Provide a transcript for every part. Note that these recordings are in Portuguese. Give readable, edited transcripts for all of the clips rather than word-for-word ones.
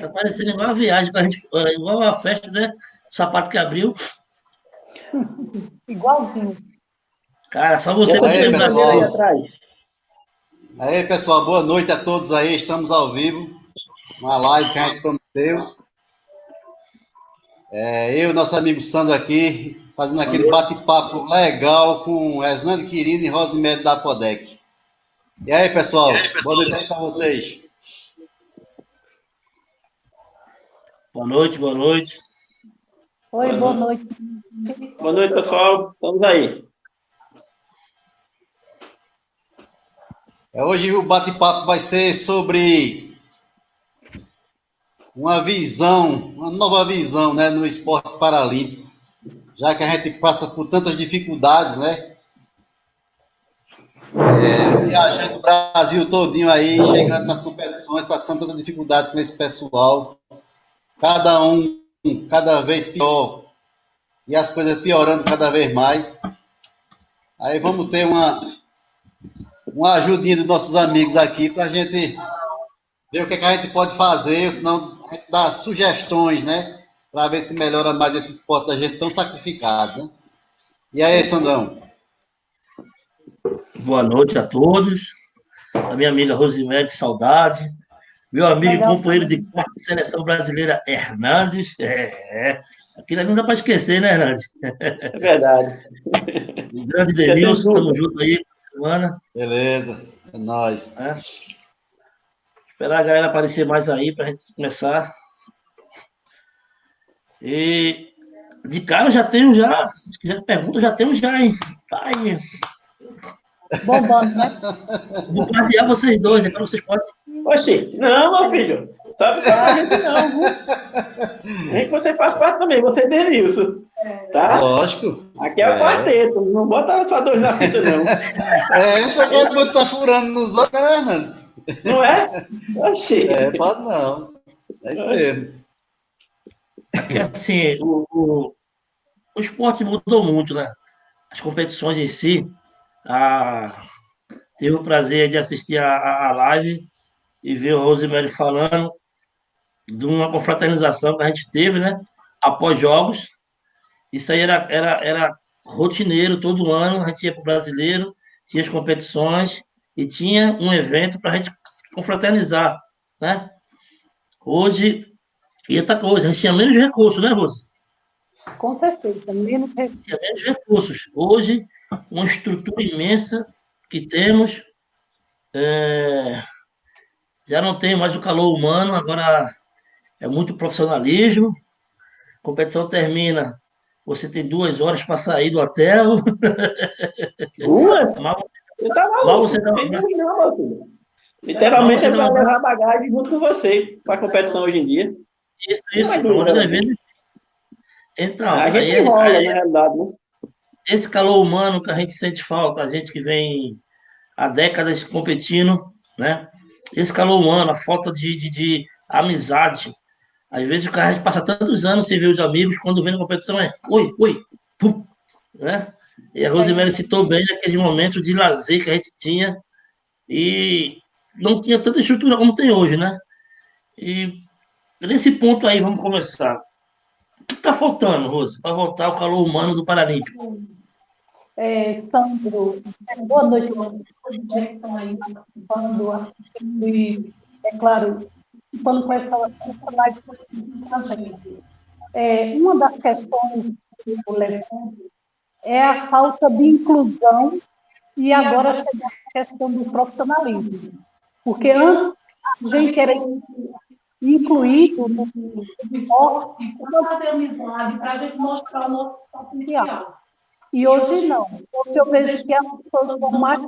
Tá parecendo igual uma viagem, igual uma festa, né? O sapato que abriu. Igualzinho. Cara, só você E pode aí, lembrar dele aí pessoal? atrás. Aí, pessoal, boa noite a todos aí. Estamos ao vivo, uma live que a gente prometeu. Eu e nosso amigo Sandro aqui, fazendo Boa aquele noite. bate-papo legal com Hernando Quirino e Rosemary da Podec. E aí, pessoal? Boa noite aí para vocês. Boa noite, boa noite. Oi, boa noite. Boa noite, pessoal. Estamos aí. Hoje o bate-papo vai ser sobre uma nova visão, né, no esporte paralímpico, já que a gente passa por tantas dificuldades, né? Viajando o Brasil todinho aí, chegando nas competições, passando tanta dificuldade com esse pessoal, cada um cada vez pior, e as coisas piorando cada vez mais. Aí vamos ter uma ajudinha dos nossos amigos aqui para a gente ver o que, é que a gente pode fazer, ou senão a gente dá sugestões, né? Para ver se melhora mais esse esporte da gente tão sacrificado, né? E aí, Sandrão? Boa noite a todos. A minha amiga Rosemary, saudade. Meu amigo e Legal. companheiro de quarta seleção brasileira, Hernandes. Aquilo ali não dá para esquecer, né, Hernandes? É verdade. O grande Você tem Denilson, dúvida? estamos juntos aí semana. Beleza, é nóis. Né? Esperar a galera aparecer mais aí para a gente começar. E de cara já tenho já, se quiser pergunta, já tenho já, hein? Tá aí. Bombando, né? Vou planear vocês dois, agora vocês podem. Oxi, não, meu filho. Sabe só pra gente não, viu? Nem que você faz parte também, você é Denilson. Tá? Lógico. Aqui é o quarteto, não bota só dois na fita, não. Você pode botar furando nos outros, né, Hernandes? Não é? Oxi. Pode não. É isso mesmo. Porque assim, o esporte mudou muito, né? As competições em si. Tive o prazer de assistir a live e ver o Rosemary falando de uma confraternização que a gente teve, né? Após jogos. Isso aí era rotineiro, todo ano a gente ia para o brasileiro, tinha as competições e tinha um evento para a gente confraternizar, né? Hoje, e outra coisa, a gente tinha menos recursos, né, Rose? Com certeza, menos recursos. Tinha menos recursos. Hoje, uma estrutura imensa que temos, já não tem mais o calor humano, agora é muito profissionalismo. A competição termina, você tem 2 horas para sair do hotel. Duas? Mal, Você tá mal maluco? você dá, Tem duas não, meu filho. mal Literalmente você é dá pra uma. levar bagagem junto com você pra competição hoje em dia. Não Isso, é então, duas, às não. vezes. Então, A gente enrola, na realidade, né? esse calor humano que a gente sente falta, a gente que vem há décadas competindo, né? Esse calor humano, a falta de amizade. Às vezes o cara a gente passa tantos anos sem ver os amigos, quando vem na competição é oi, oi, pum, né? E a Rosemary citou bem aqueles momentos de lazer que a gente tinha e não tinha tanta estrutura como tem hoje, né? E nesse ponto aí, vamos começar. O que está faltando, Rose, para voltar ao calor humano do Paralímpico? Sandro, boa noite a todos que estão aí participando, assistindo e, é claro, participando com essa live com a gente. Uma das questões que eu levanto é a falta de inclusão e agora chega a questão do profissionalismo. Porque antes a gente era incluído no esporte para fazer amizade, para a gente mostrar o nosso potencial. E hoje não. Hoje eu vejo que as pessoas são mais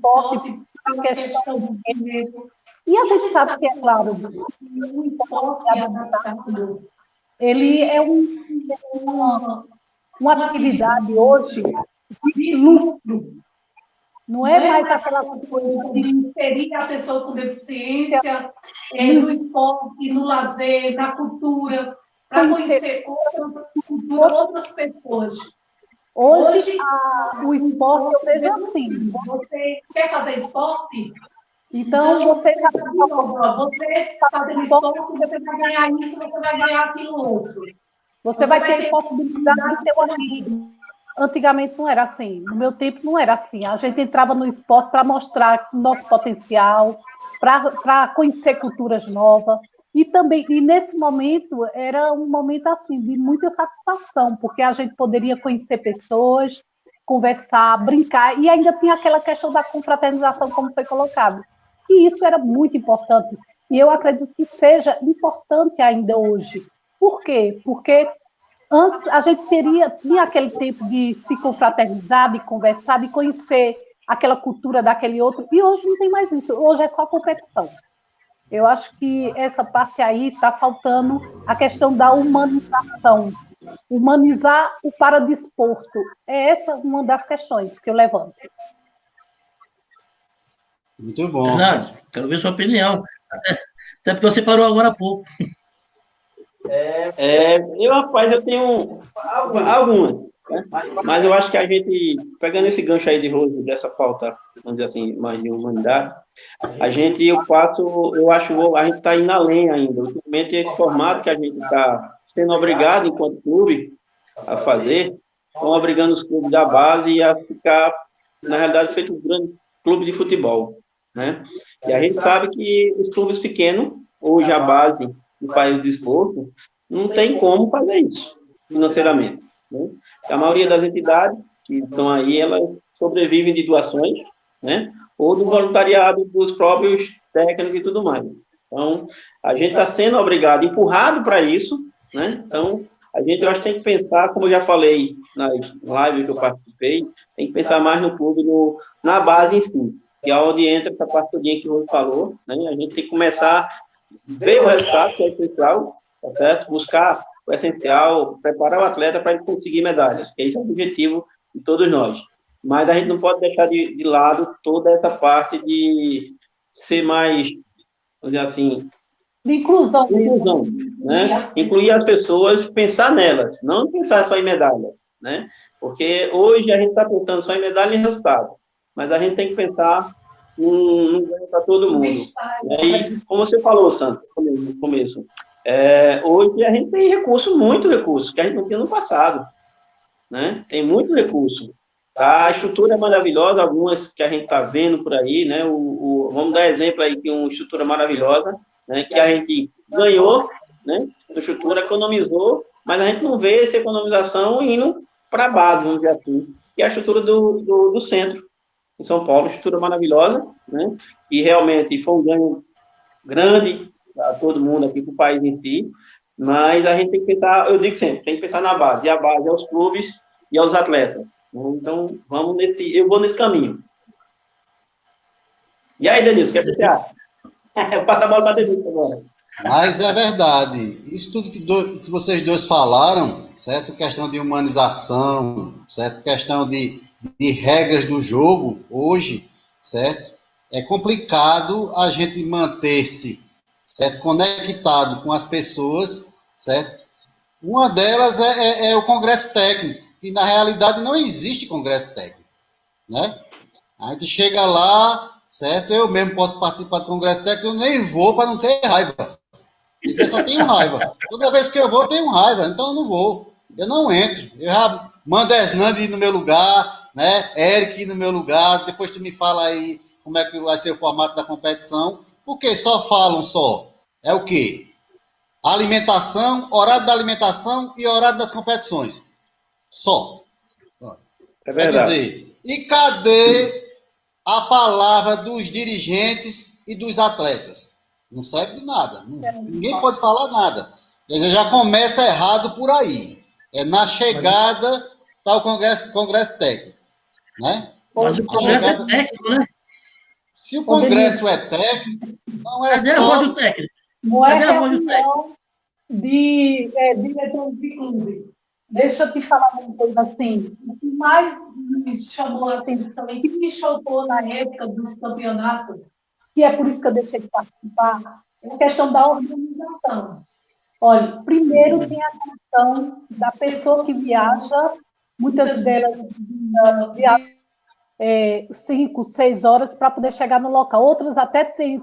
fortes na questão do dinheiro. E a gente sabe que, é claro, o esporte adaptado, ele é uma atividade hoje de lucro. Não é mais aquela coisa de inserir a pessoa com deficiência no esporte, no lazer, na cultura, para conhecer outras pessoas. Hoje o esporte, eu vejo assim, você quer fazer esporte? Então, você já você fazendo esporte, você vai ganhar isso, você vai ganhar aquilo outro. Você vai ter possibilidade de ter uma rede. Antigamente não era assim. No meu tempo não era assim. A gente entrava no esporte para mostrar o nosso potencial, para conhecer culturas novas. E também, e nesse momento, era um momento assim de muita satisfação, porque a gente poderia conhecer pessoas, conversar, brincar, e ainda tinha aquela questão da confraternização, como foi colocado. E isso era muito importante. E eu acredito que seja importante ainda hoje. Por quê? Porque antes a gente tinha aquele tempo de se confraternizar, de conversar, de conhecer aquela cultura daquele outro, e hoje não tem mais isso, hoje é só competição. Eu acho que essa parte aí está faltando a questão da humanização. Humanizar o paradesporto. É essa uma das questões que eu levanto. Muito bom. Verdade, quero ver sua opinião. Até porque você parou agora há pouco. Rapaz, eu tenho algumas, né? Mas eu acho que a gente, pegando esse gancho aí de Rose, dessa falta, vamos dizer assim, mais de humanidade, eu acho, a gente está indo além ainda. Ultimamente, esse formato que a gente está sendo obrigado, enquanto clube, a fazer, estão obrigando os clubes da base a ficar, na realidade, feito um grande clube de futebol, né? E a gente sabe que os clubes pequenos, hoje a base do país do desporto, não tem como fazer isso financeiramente, né? A maioria das entidades que estão aí, elas sobrevivem de doações, né? Ou do voluntariado dos próprios técnicos e tudo mais. Então, a gente está sendo obrigado, empurrado para isso, né? Então, a gente, eu acho que tem que pensar, como eu já falei nas lives que eu participei, tem que pensar mais no clube, na base em si, que é onde entra essa parte que você falou, né? A gente tem que começar a ver o resultado, que é essencial, tá certo? Buscar o essencial, preparar o atleta para ele conseguir medalhas, que esse é o objetivo de todos nós. Mas a gente não pode deixar de lado toda essa parte de ser mais, vamos dizer assim, De inclusão. inclusão, né? Incluir as pessoas, pensar nelas, não pensar só em medalha, né? Porque hoje a gente está pensando só em medalha e resultado, mas a gente tem que pensar num ganho para todo mundo. E como você falou, Santos, no começo, hoje a gente tem muito recurso, que a gente não tinha no passado, né? Tem muito recurso. A estrutura é maravilhosa, algumas que a gente está vendo por aí, né? Vamos dar exemplo aí de uma estrutura maravilhosa, né? Que a gente ganhou, né? A estrutura economizou, mas a gente não vê essa economização indo para a base, vamos dizer assim, que é a estrutura do centro, em São Paulo, estrutura maravilhosa, né? E realmente foi um ganho grande para todo mundo aqui, para o país em si, mas a gente tem que pensar, eu digo sempre, tem que pensar na base, e a base é os clubes e aos atletas. Então, eu vou nesse caminho. E aí, Denilson, o que você acha? Eu passo a bola para Denilson agora. Mas é verdade. Isso tudo que vocês dois falaram, certo? Questão de humanização, certo? Questão de regras do jogo, hoje, certo? É complicado a gente manter-se, certo? Conectado com as pessoas, certo? Uma delas é o Congresso Técnico, que na realidade não existe Congresso Técnico, né? A gente chega lá, certo? Eu mesmo posso participar do Congresso Técnico, eu nem vou para não ter raiva. Eu só tenho raiva. Toda vez que eu vou, eu tenho raiva, então eu não vou. Eu não entro. Eu já mando Esnandi no meu lugar, né? Eric no meu lugar, depois tu me fala aí como é que vai ser o formato da competição. Porque só falam só. É o quê? Alimentação, horário da alimentação e horário das competições. Só. É Quer verdade. dizer, e cadê a palavra dos dirigentes e dos atletas? Não serve de nada. Ninguém pode falar nada. Já começa errado por aí. É na chegada está o Congresso Técnico. Né? Mas o Congresso é técnico, né? Se o Congresso é técnico, não é Cadê a voz do técnico? Não é Cadê a voz do técnico? de diretor de clube. Deixa eu te falar uma coisa assim. O que mais me chamou a atenção e que me chocou na época dos campeonatos, que é por isso que eu deixei de participar, é a questão da organização. Olha, primeiro tem a questão da pessoa que viaja, muitas delas viajam 5, 6 horas para poder chegar no local. Outros até tem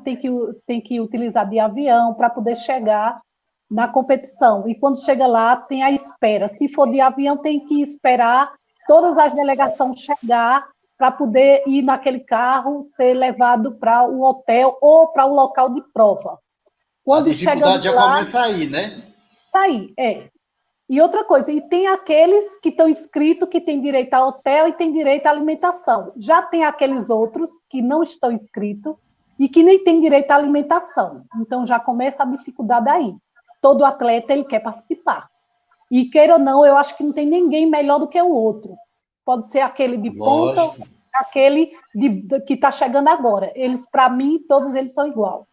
que utilizar de avião para poder chegar na competição. E quando chega lá, tem a espera. Se for de avião, tem que esperar todas as delegações chegar para poder ir naquele carro, ser levado para o hotel ou para o local de prova. Quando a dificuldade já começa aí, né? Aí, E outra coisa, e tem aqueles que estão inscritos, que têm direito a hotel e têm direito à alimentação. Já tem aqueles outros que não estão inscritos e que nem têm direito à alimentação. Então, já começa a dificuldade aí. Todo atleta, ele quer participar. E, queira ou não, eu acho que não tem ninguém melhor do que o outro. Pode ser aquele de ponta, aquele que está chegando agora. Eles, para mim, todos eles são igual.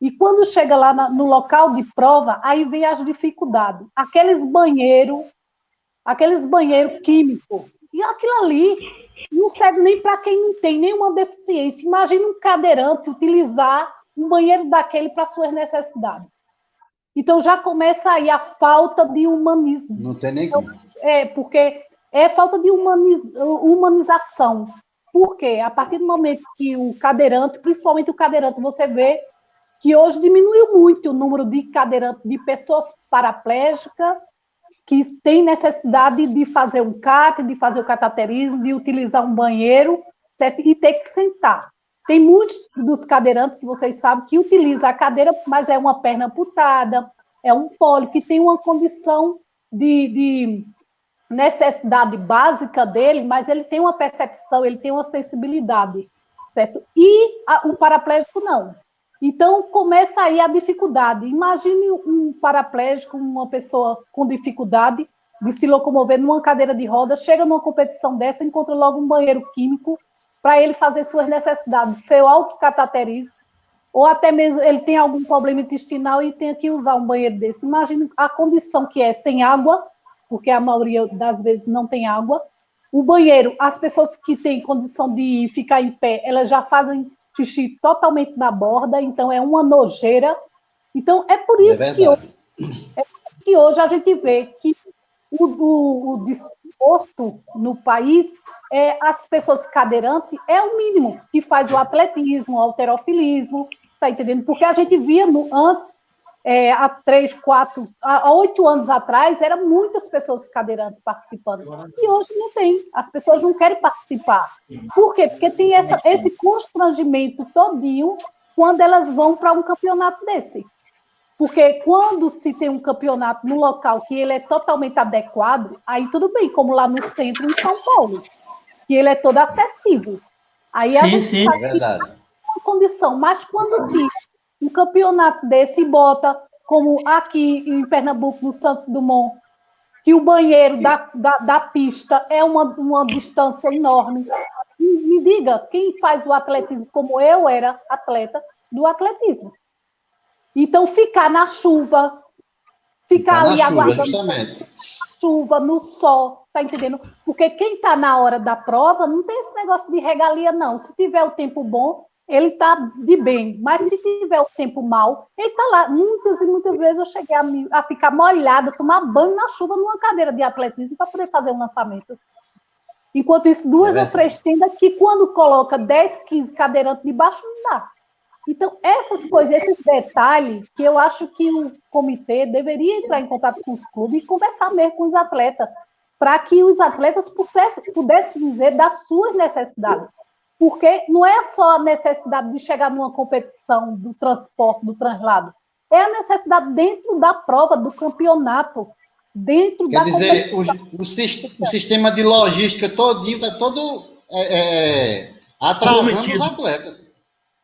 E quando chega lá no local de prova, aí vem as dificuldades. Aqueles banheiros químicos. E aquilo ali não serve nem para quem não tem nenhuma deficiência. Imagina um cadeirante utilizar um banheiro daquele para suas necessidades. Então já começa aí a falta de humanismo. Não tem nem como. Porque é falta de humanização. Porque a partir do momento que o cadeirante, principalmente o cadeirante, você vê que hoje diminuiu muito o número de cadeirantes, de pessoas paraplégicas que têm necessidade de fazer um CAT, de fazer o cataterismo, de utilizar um banheiro, certo? E ter que sentar. Tem muitos dos cadeirantes que vocês sabem que utilizam a cadeira, mas é uma perna amputada, é um pólio, que tem uma condição de necessidade básica dele, mas ele tem uma percepção, ele tem uma sensibilidade, certo? E o paraplégico não. Então, começa aí a dificuldade. Imagine um paraplégico, uma pessoa com dificuldade de se locomover numa cadeira de rodas, chega numa competição dessa, encontra logo um banheiro químico para ele fazer suas necessidades, seu autocataterismo, ou até mesmo ele tem algum problema intestinal e tem que usar um banheiro desse. Imagine a condição que é sem água, porque a maioria das vezes não tem água. O banheiro, as pessoas que têm condição de ficar em pé, elas já fazem xixi totalmente na borda, então é uma nojeira. Então, é por isso que hoje a gente vê que o desporto no país, as pessoas cadeirantes, é o mínimo que faz o atletismo, o halterofilismo, tá entendendo? Porque a gente via antes, há 3, 4, há 8 anos atrás, eram muitas pessoas cadeirantes participando. E hoje não tem. As pessoas não querem participar. Por quê? Porque tem esse constrangimento todinho quando elas vão para um campeonato desse. Porque quando se tem um campeonato no local que ele é totalmente adequado, aí tudo bem, como lá no centro, em São Paulo, que ele é todo acessível. Aí a gente é verdade. Uma condição. Mas quando tem um campeonato desse bota, como aqui em Pernambuco, no Santos Dumont, que o banheiro da pista é uma distância enorme. Me diga, quem faz o atletismo, como eu era atleta do atletismo? Então, ficar na chuva, ficar ali aguardando na chuva, no sol, tá entendendo? Porque quem está na hora da prova não tem esse negócio de regalia, não. Se tiver o tempo bom, ele está de bem, mas se tiver o tempo mal, ele está lá. Muitas e muitas vezes eu cheguei a ficar molhada, tomar banho na chuva numa cadeira de atletismo para poder fazer um lançamento. Enquanto isso, 2 ou 3 tendas que quando coloca 10, 15 cadeirantes debaixo, não dá. Então, essas coisas, esses detalhes, que eu acho que o comitê deveria entrar em contato com os clubes e conversar mesmo com os atletas, para que os atletas pudessem dizer das suas necessidades. Porque não é só a necessidade de chegar numa competição do transporte, do translado. É a necessidade dentro da prova, do campeonato, dentro da competição. Quer dizer, o sistema de logística todinho está todo atrasando os atletas.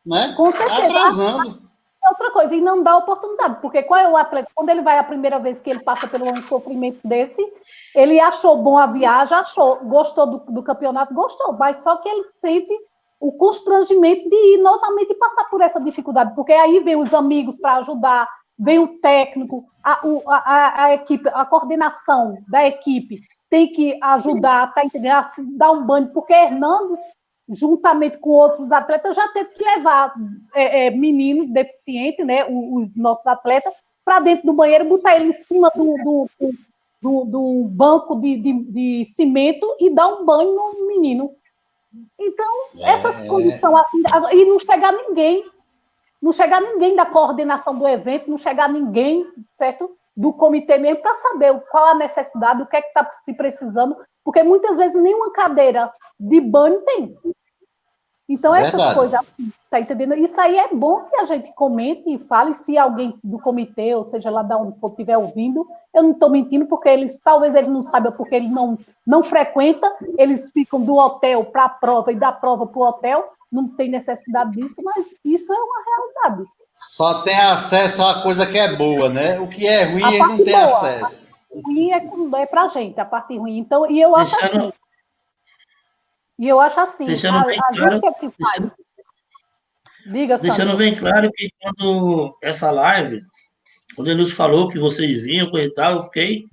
Né? Com certeza. Está atrasando. Outra coisa, e não dá oportunidade, porque qual é o atleta? Quando ele vai a primeira vez que ele passa por um sofrimento desse, ele achou bom a viagem, gostou do campeonato, gostou, mas só que ele sente o constrangimento de ir novamente e passar por essa dificuldade, porque aí vem os amigos para ajudar, vem o técnico, a equipe, a coordenação da equipe tem que ajudar, tá entendendo? A dar um banho, porque Hernandes, juntamente com outros atletas, já teve que levar meninos deficientes, né, os nossos atletas, para dentro do banheiro, botar ele em cima do banco de cimento e dar um banho no menino. Então, essas coisas são assim, e não chegar ninguém da coordenação do evento, não chegar ninguém, certo? Do comitê mesmo, para saber qual a necessidade, o que é que está se precisando, porque muitas vezes nenhuma cadeira de banho tem. Então, essas coisas, tá entendendo? Isso aí é bom que a gente comente e fale, se alguém do comitê, ou seja, lá da onde for, estiver ouvindo, eu não estou mentindo, porque talvez eles não saibam, porque eles não frequentam, eles ficam do hotel para a prova e da prova para o hotel, não tem necessidade disso, mas isso é uma realidade. Só tem acesso a coisa que é boa, né? O que é ruim, ele não tem acesso. O ruim é para a gente, a parte ruim. Então, e eu acho assim. Deixando bem claro, deixando bem claro que quando essa live, quando ele nos falou que vocês vinham, coisa e tal, eu fiquei,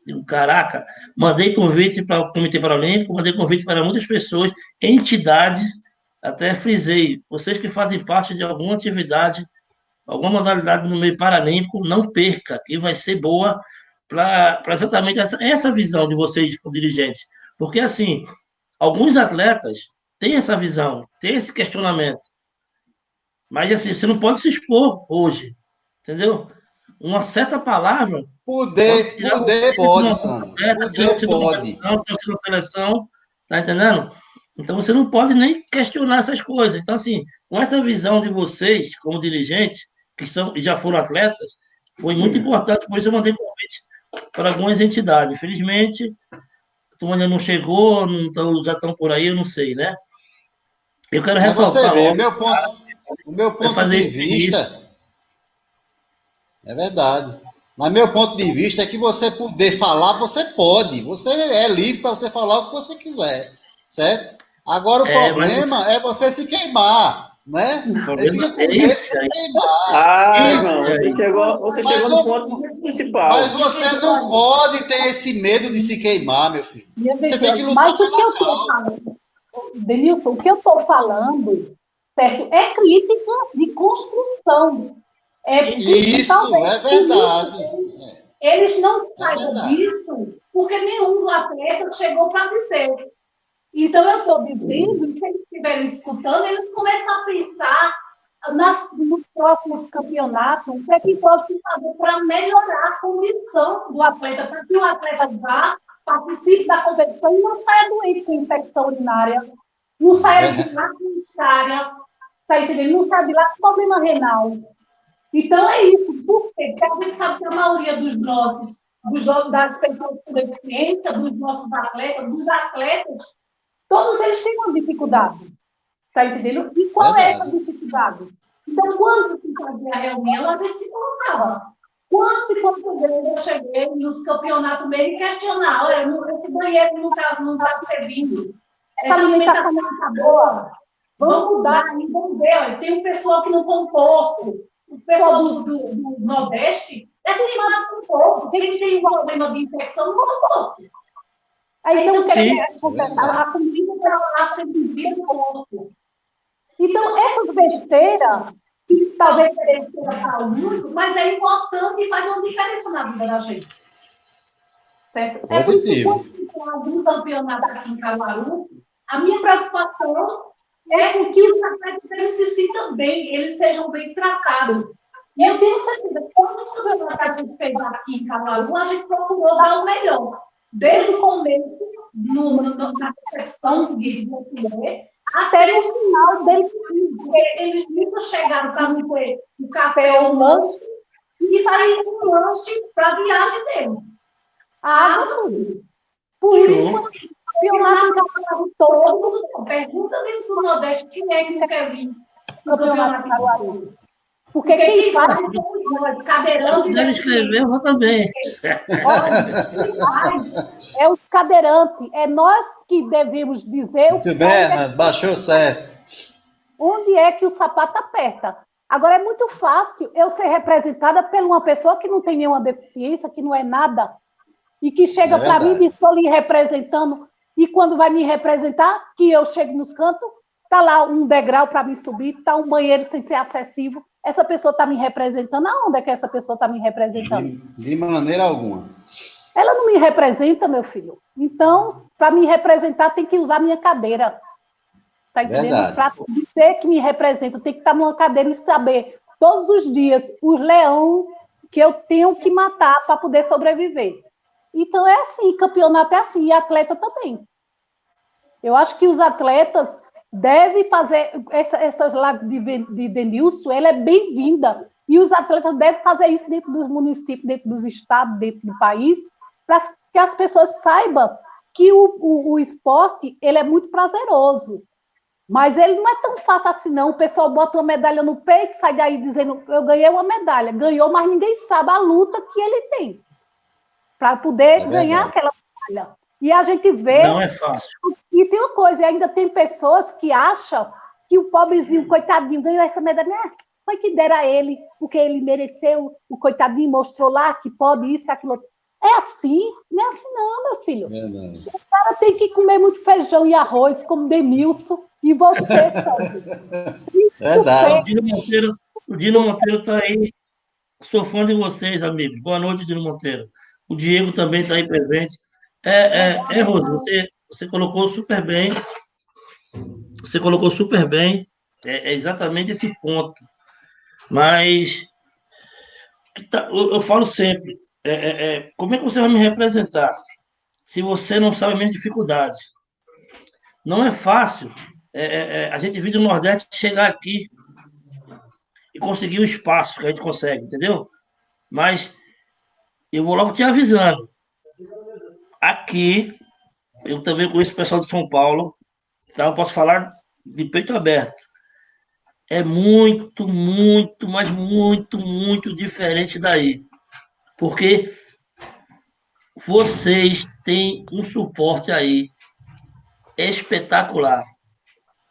digo, caraca, mandei convite para o Comitê Paralímpico, mandei convite para muitas pessoas, entidades, até frisei, vocês que fazem parte de alguma atividade, alguma modalidade no meio paralímpico, não perca, que vai ser boa para exatamente essa visão de vocês como dirigentes. Porque, assim, alguns atletas têm essa visão, têm esse questionamento. Mas, assim, você não pode se expor hoje, entendeu? Uma certa palavra... Poder pode, Sandro. Poder pode. Seleção, tá entendendo? Então, você não pode nem questionar essas coisas. Então, assim, com essa visão de vocês, como dirigentes, que já foram atletas, foi muito importante, por isso eu mandei convite para algumas entidades. Infelizmente, a turma ainda não chegou, já estão por aí, eu não sei, né? Eu quero ressaltar... Você vê, o meu ponto de vista... É verdade. Mas meu ponto de vista é que você poder falar, você pode. Você é livre para você falar o que você quiser, certo? Agora o problema é você se queimar, né? Ele fica com medo de se queimar. Irmão, você chegou no ponto principal. Mas você não pode ter esse medo de se queimar, meu filho. Você tem que lutar. Mas o que eu estou falando, Denilson, o que eu estou falando, certo? É crítica de construção. Isso, é verdade. Eles não saibam disso porque nenhum atleta chegou para dizer. Então, eu estou dizendo, e se eles estiverem escutando, eles começam a pensar nos próximos campeonatos, o que é que pode se fazer para melhorar a condição do atleta, para que o atleta vá, participe da competição e não saia doente com infecção urinária, não saia de lá com história, tá entendendo? Não saia de lá com problema renal. Então, é isso. Por quê? Porque a gente sabe que a maioria das pessoas com deficiência, dos nossos atletas, todos eles têm uma dificuldade. Está entendendo? E qual é essa dificuldade? Então, quando se fazia a reunião, a gente se colocava. Quantas vezes eu cheguei nos campeonatos meio e questionar, olha, esse banheiro não está servindo, essa alimentação não está boa, vamos mudar, vamos ver, olha, tem um pessoal que não come porco, o pessoal do Nordeste é acimado com porco, quem tem um problema de infecção não come porco. Aí, então, a comida está sendo vivida com porco. Então, essas besteiras, que talvez seja muito, mas é importante e faz uma diferença na vida da gente. Certo? É por isso que quando tem algum campeonato aqui em Caruaru, a minha preocupação é com que os atletas se sintam bem, eles sejam bem tratados. E eu tenho certeza que quando os campeonatos que a gente fez aqui em Caruaru, a gente procurou dar o melhor. Desde o começo, na concepção de você, até no final deles, eles nunca chegaram para me ter o café ou o lanche e saíram com o lanche para a viagem deles. A água, tudo. Por isso, o campeonato todo, pergunta dentro do Nordeste quem é que não quer vir no campeonato de Caruaru. Porque quem faz é cadeirante. Se puder escrever, eu vou também. É os cadeirantes. É nós que devemos dizer... Muito bem, Ana, baixou certo. Onde é que o sapato aperta. Agora, é muito fácil eu ser representada por uma pessoa que não tem nenhuma deficiência, que não é nada, e que chega para mim e estou lhe representando, e quando vai me representar, que eu chego nos cantos, está lá um degrau para me subir, está um banheiro sem ser acessível, essa pessoa está me representando. Aonde é que essa pessoa está me representando? De maneira alguma. Ela não me representa, meu filho. Então, para me representar, tem que usar minha cadeira. Tá entendendo? Verdade. Para dizer que me representa, tem que estar numa cadeira e saber todos os dias os leões que eu tenho que matar para poder sobreviver. Então é assim, campeonato é assim, e atleta também. Eu acho que os atletas devem fazer essas lives de Denilson, ela é bem-vinda. E os atletas devem fazer isso dentro dos municípios, dentro dos estados, dentro do país, para que as pessoas saibam que o esporte ele é muito prazeroso. Mas ele não é tão fácil assim, não. O pessoal bota uma medalha no peito, sai daí dizendo, eu ganhei uma medalha. Ganhou, mas ninguém sabe a luta que ele tem para poder ganhar aquela medalha. E a gente vê... Não é fácil. E tem uma coisa, ainda tem pessoas que acham que o pobrezinho, coitadinho, ganhou essa medalha. Foi que deram a ele, porque ele mereceu, o coitadinho mostrou lá que pode isso e aquilo. É assim? Não é assim não, meu filho. O cara tem que comer muito feijão e arroz, como Denilson, e você, sabe? Verdade. O Dino Monteiro está aí. Sou fã de vocês, amigos. Boa noite, Dino Monteiro. O Diego também está aí presente. Rose, você colocou super bem. Você colocou super bem. É exatamente esse ponto. Mas eu falo sempre, como é que você vai me representar se você não sabe as minhas dificuldades? Não é fácil a gente vir do Nordeste chegar aqui e conseguir o espaço que a gente consegue, entendeu? Mas eu vou logo te avisando. Aqui, eu também conheço o pessoal de São Paulo, então eu posso falar de peito aberto. É muito, muito, mas muito, muito diferente daí. Porque vocês têm um suporte aí espetacular.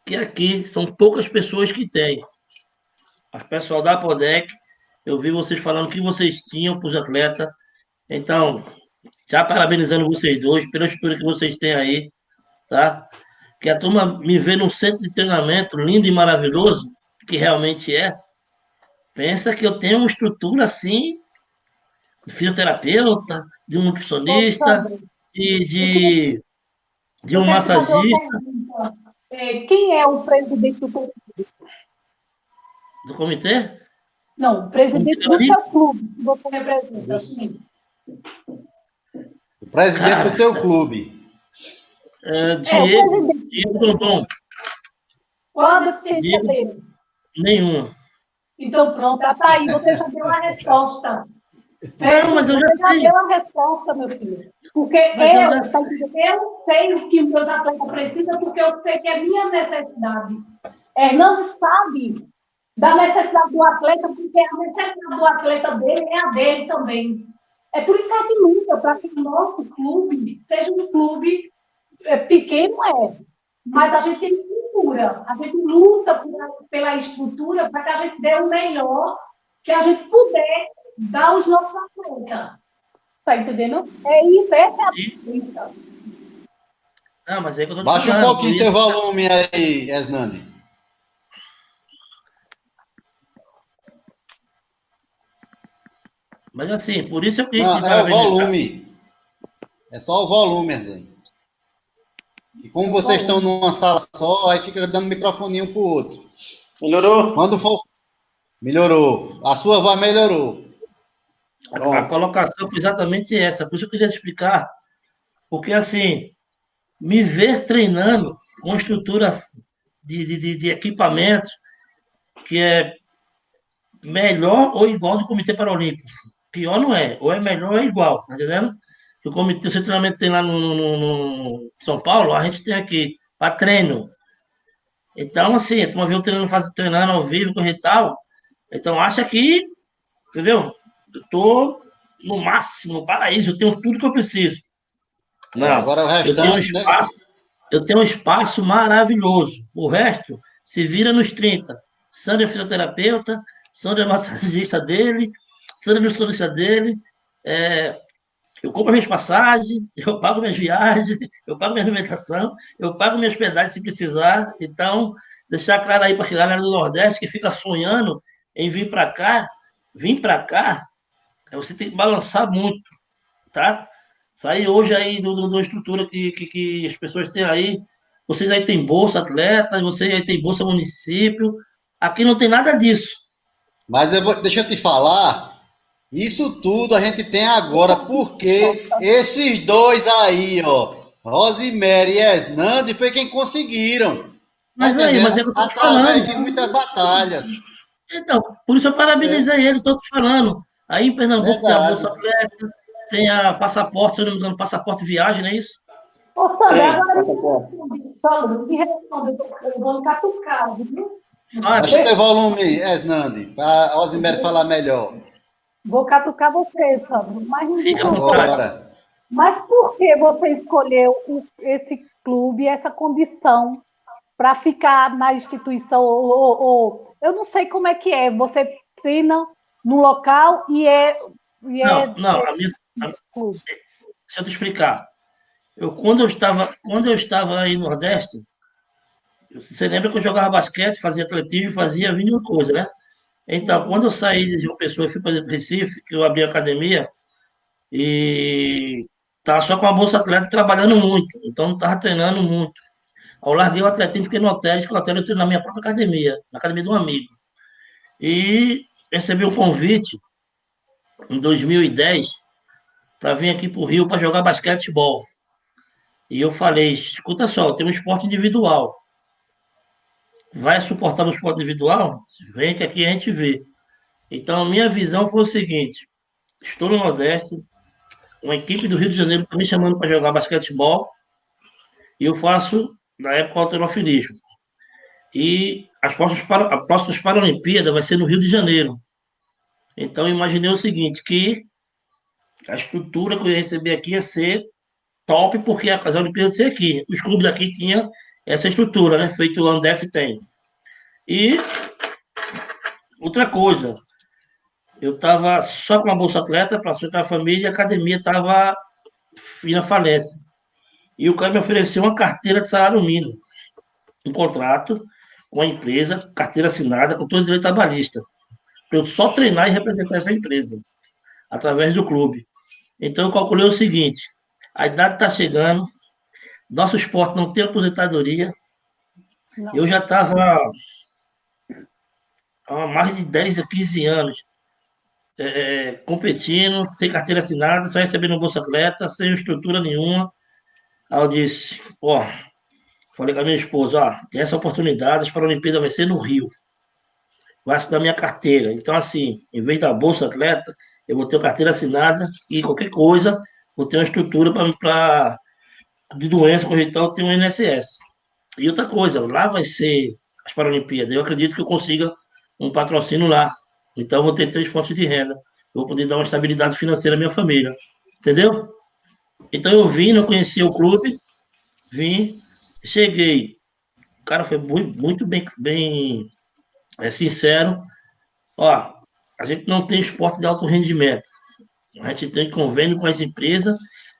Que aqui são poucas pessoas que têm. O pessoal da Apodec, eu vi vocês falando que vocês tinham para os atletas. Então, já parabenizando vocês dois pela estrutura que vocês têm aí, tá? Que a turma me vê num centro de treinamento lindo e maravilhoso, que realmente é. Pensa que eu tenho uma estrutura assim, de fisioterapeuta, de um nutricionista, de um massagista. Quem é o presidente Do comitê? Não, o presidente do seu clube, que você representa. Sim. O presidente do teu clube. Diego Dondon. Qual a deficiência dele? Nenhuma. Então, pronto, tá aí, você já deu a resposta. Não, mas eu já sei. Deu a resposta, meu filho. Porque eu sei o que meus atletas precisam, porque eu sei que é minha necessidade. Hernando sabe da necessidade do atleta, porque a necessidade do atleta dele é a dele também. É por isso que a gente luta para que o nosso clube seja um clube pequeno, mas a gente tem estrutura. A gente luta pela estrutura para que a gente dê o melhor que a gente puder dar aos nossos atletas. Tá entendendo? É isso, essa é a luta. Não, mas é que eu tô te Baixa falando, um pouquinho teu volume aí, Esnandi. Mas assim, por isso eu quis Não, te é o parabenizar. volume. É só o volume, Esnandi. E como vocês estão numa sala só, aí fica dando microfone um pro outro. Melhorou? Quando for... Melhorou. A sua voz melhorou. A colocação foi exatamente essa. Por isso eu queria te explicar. Porque, assim, me ver treinando com estrutura de equipamentos que é melhor ou igual do Comitê Paralímpico. Pior não é. Ou é melhor ou é igual. Tá entendendo? O comitê, o treinamento tem lá no São Paulo, a gente tem aqui para treino. Então, assim, a turma viu treinando ao vivo, correr e tal. Então, acha que, entendeu? Eu tô no máximo, no paraíso, eu tenho tudo que eu preciso. Não, agora o restante, eu tenho um espaço maravilhoso. O resto se vira nos 30. Sandra é fisioterapeuta, Sandra é massagista dele, Sandra é nutricionista dele. Eu compro minhas passagens, eu pago minhas viagens, eu pago minha alimentação, eu pago minha hospedagem se precisar. Então, deixar claro aí para a galera do Nordeste que fica sonhando em vir para cá, você tem que balançar muito, tá? Sair hoje aí da estrutura que as pessoas têm aí, vocês aí têm bolsa atleta, vocês aí têm bolsa município. Aqui não tem nada disso. Mas deixa eu te falar, isso tudo a gente tem agora, porque esses dois aí, ó, Rosemary e Esnandi, foi quem conseguiram. Tá Mas aí, entendendo? mas é o que eu estou te Através falando. de muitas batalhas. Então, por isso eu É, parabenizei eles, estou te falando. Aí em Pernambuco tem a verdade. Bolsa Atleta, tem a passaporte, se eu não me engano, passaporte viagem, não é isso? Ô, Sandra, Tem, agora passaporte. Sandra, me responde, eu vou catucar, viu? Fábio, Baixa o teu volume, Esnandi, para a Rosemary falar melhor. Vou catucar você, Sandra, mas me diga fica à uma vontade. coisa. Bora. Mas por que você escolheu esse clube, essa condição, para ficar na instituição? Eu não sei como é que é. Você treina no local e Não, é não, clube. deixa eu te explicar. Quando eu estava aí no Nordeste, você lembra que eu jogava basquete, fazia atletismo, fazia 21 coisa, né? Então, quando eu saí de uma pessoa e fui para Recife, que eu abri a academia, e estava só com a bolsa atleta trabalhando muito, então não estava treinando muito. Eu larguei o atletismo, fiquei no hotel, que o hotel eu treino na minha própria academia, na academia de um amigo. E recebi um convite em 2010 para vir aqui para o Rio para jogar basquetebol. E eu falei, escuta só, tem um esporte individual. Vai suportar no esporte individual? Vem que aqui a gente vê. Então, a minha visão foi o seguinte: estou no Nordeste, uma equipe do Rio de Janeiro está me chamando para jogar basquetebol, e eu faço, na época, halterofilismo. E as próximas Paralimpíadas vai ser no Rio de Janeiro. Então, eu imaginei o seguinte, que a estrutura que eu ia receber aqui ia ser top, porque as Olimpíadas ia ser aqui. Os clubes aqui tinham essa estrutura, né? Feito o Andef tem. E outra coisa, eu estava só com uma bolsa atleta para sustentar a família, e a academia estava na falência. E o cara me ofereceu uma carteira de salário mínimo, um contrato com a empresa, carteira assinada, com todo o direito trabalhista, para eu só treinar e representar essa empresa, através do clube. Então eu calculei o seguinte: a idade está chegando, nosso esporte não tem aposentadoria, eu Não. já estava há mais de 10 a 15 anos competindo, sem carteira assinada, só recebendo bolsa atleta, sem estrutura nenhuma. Aí eu disse, ó, falei com a minha esposa, ó, tem essa oportunidade, para a Olimpíada vai ser no Rio, vai assinar minha carteira. Então, assim, em vez da bolsa atleta, eu vou ter a carteira assinada e qualquer coisa, vou ter uma estrutura de doença, coisa e tal, tem um INSS. E outra coisa, lá vai ser as Paralimpíadas. Eu acredito que eu consiga um patrocínio lá. Então, eu vou ter 3 fontes de renda. Eu vou poder dar uma estabilidade financeira à minha família. Entendeu? Então, eu vim, não conhecia o clube, vim, cheguei. O cara foi muito bem sincero. Ó, a gente não tem esporte de alto rendimento. A gente tem convênio com as empresas,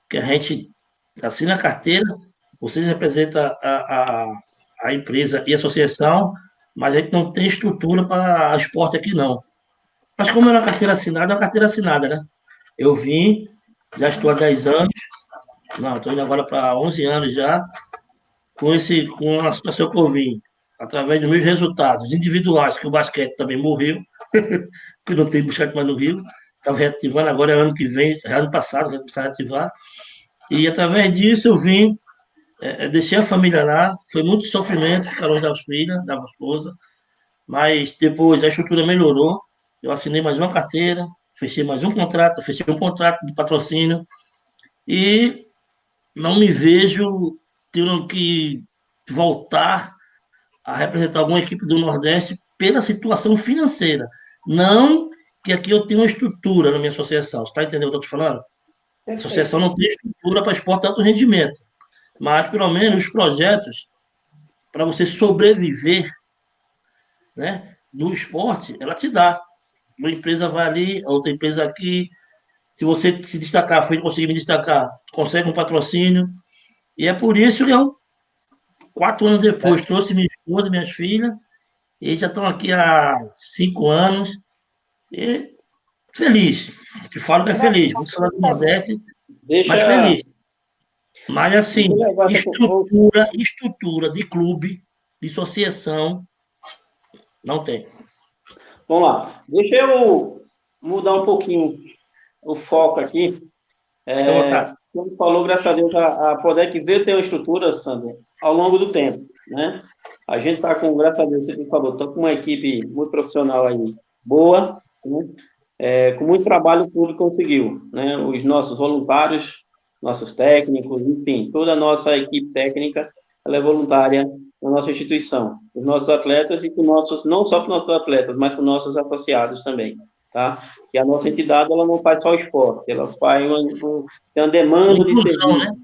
que a gente assina a carteira, vocês representam a empresa e a associação, mas a gente não tem estrutura para esporte aqui, não. Mas como é uma carteira assinada, é uma carteira assinada, né? Eu vim, já estou há 10 anos, não, estou indo agora para 11 anos já, com a situação que eu vim, através dos meus resultados individuais, que o basquete também morreu, que não tem basquete mais no Rio, estava reativando agora, ano que vem, ano passado, vai começar a reativar, e através disso eu vim, deixei a família lá, foi muito sofrimento ficar longe das filhas, da minha esposa, mas depois a estrutura melhorou, eu assinei mais uma carteira, fechei mais um contrato, fechei um contrato de patrocínio, e não me vejo tendo que voltar a representar alguma equipe do Nordeste pela situação financeira. Não que aqui eu tenho uma estrutura na minha associação. Você está entendendo o que eu estou te falando? A associação Perfeito. não tem estrutura para esporte de alto rendimento. Mas, pelo menos, os projetos, para você sobreviver, né, no esporte, ela te dá. Uma empresa vai ali, a outra empresa aqui. Se você se destacar, foi conseguir me destacar, consegue um patrocínio. E é por isso que eu, 4 anos depois, trouxe minha esposa, minhas filhas, e já estão aqui há 5 anos. E feliz. Te falo que é feliz. Muito saudade do Nordeste, mas Deixa, feliz. Mas, assim, Vou levar essa- estrutura de clube, de associação, não tem. Vamos lá. Deixa eu mudar um pouquinho o foco aqui. Fica à vontade. Como falou, graças a Deus, a Prodec veio ter uma estrutura, Sandro, ao longo do tempo, né? A gente está com, graças a Deus, você falou, está com uma equipe muito profissional aí, boa, né? Com muito trabalho o clube conseguiu, né? Os nossos voluntários, nossos técnicos, enfim, toda a nossa equipe técnica, ela é voluntária na nossa instituição. Os nossos atletas e com nossos, não só com nossos atletas, mas com nossos associados também, tá? E a nossa entidade, ela não faz só esporte, ela faz tem uma demanda de Inclusão, serviço.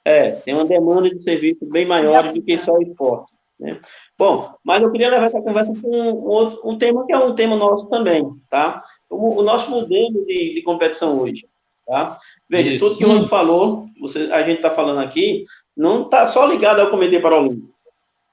né? Tem uma demanda de serviço bem maior do que só o esporte, né? Bom, mas eu queria levar essa conversa para um tema que é um tema nosso também, tá? O nosso modelo de competição hoje, tá? Veja, Isso. tudo que o Rose falou, a gente está falando aqui, não está só ligado ao Comitê Paralímpico,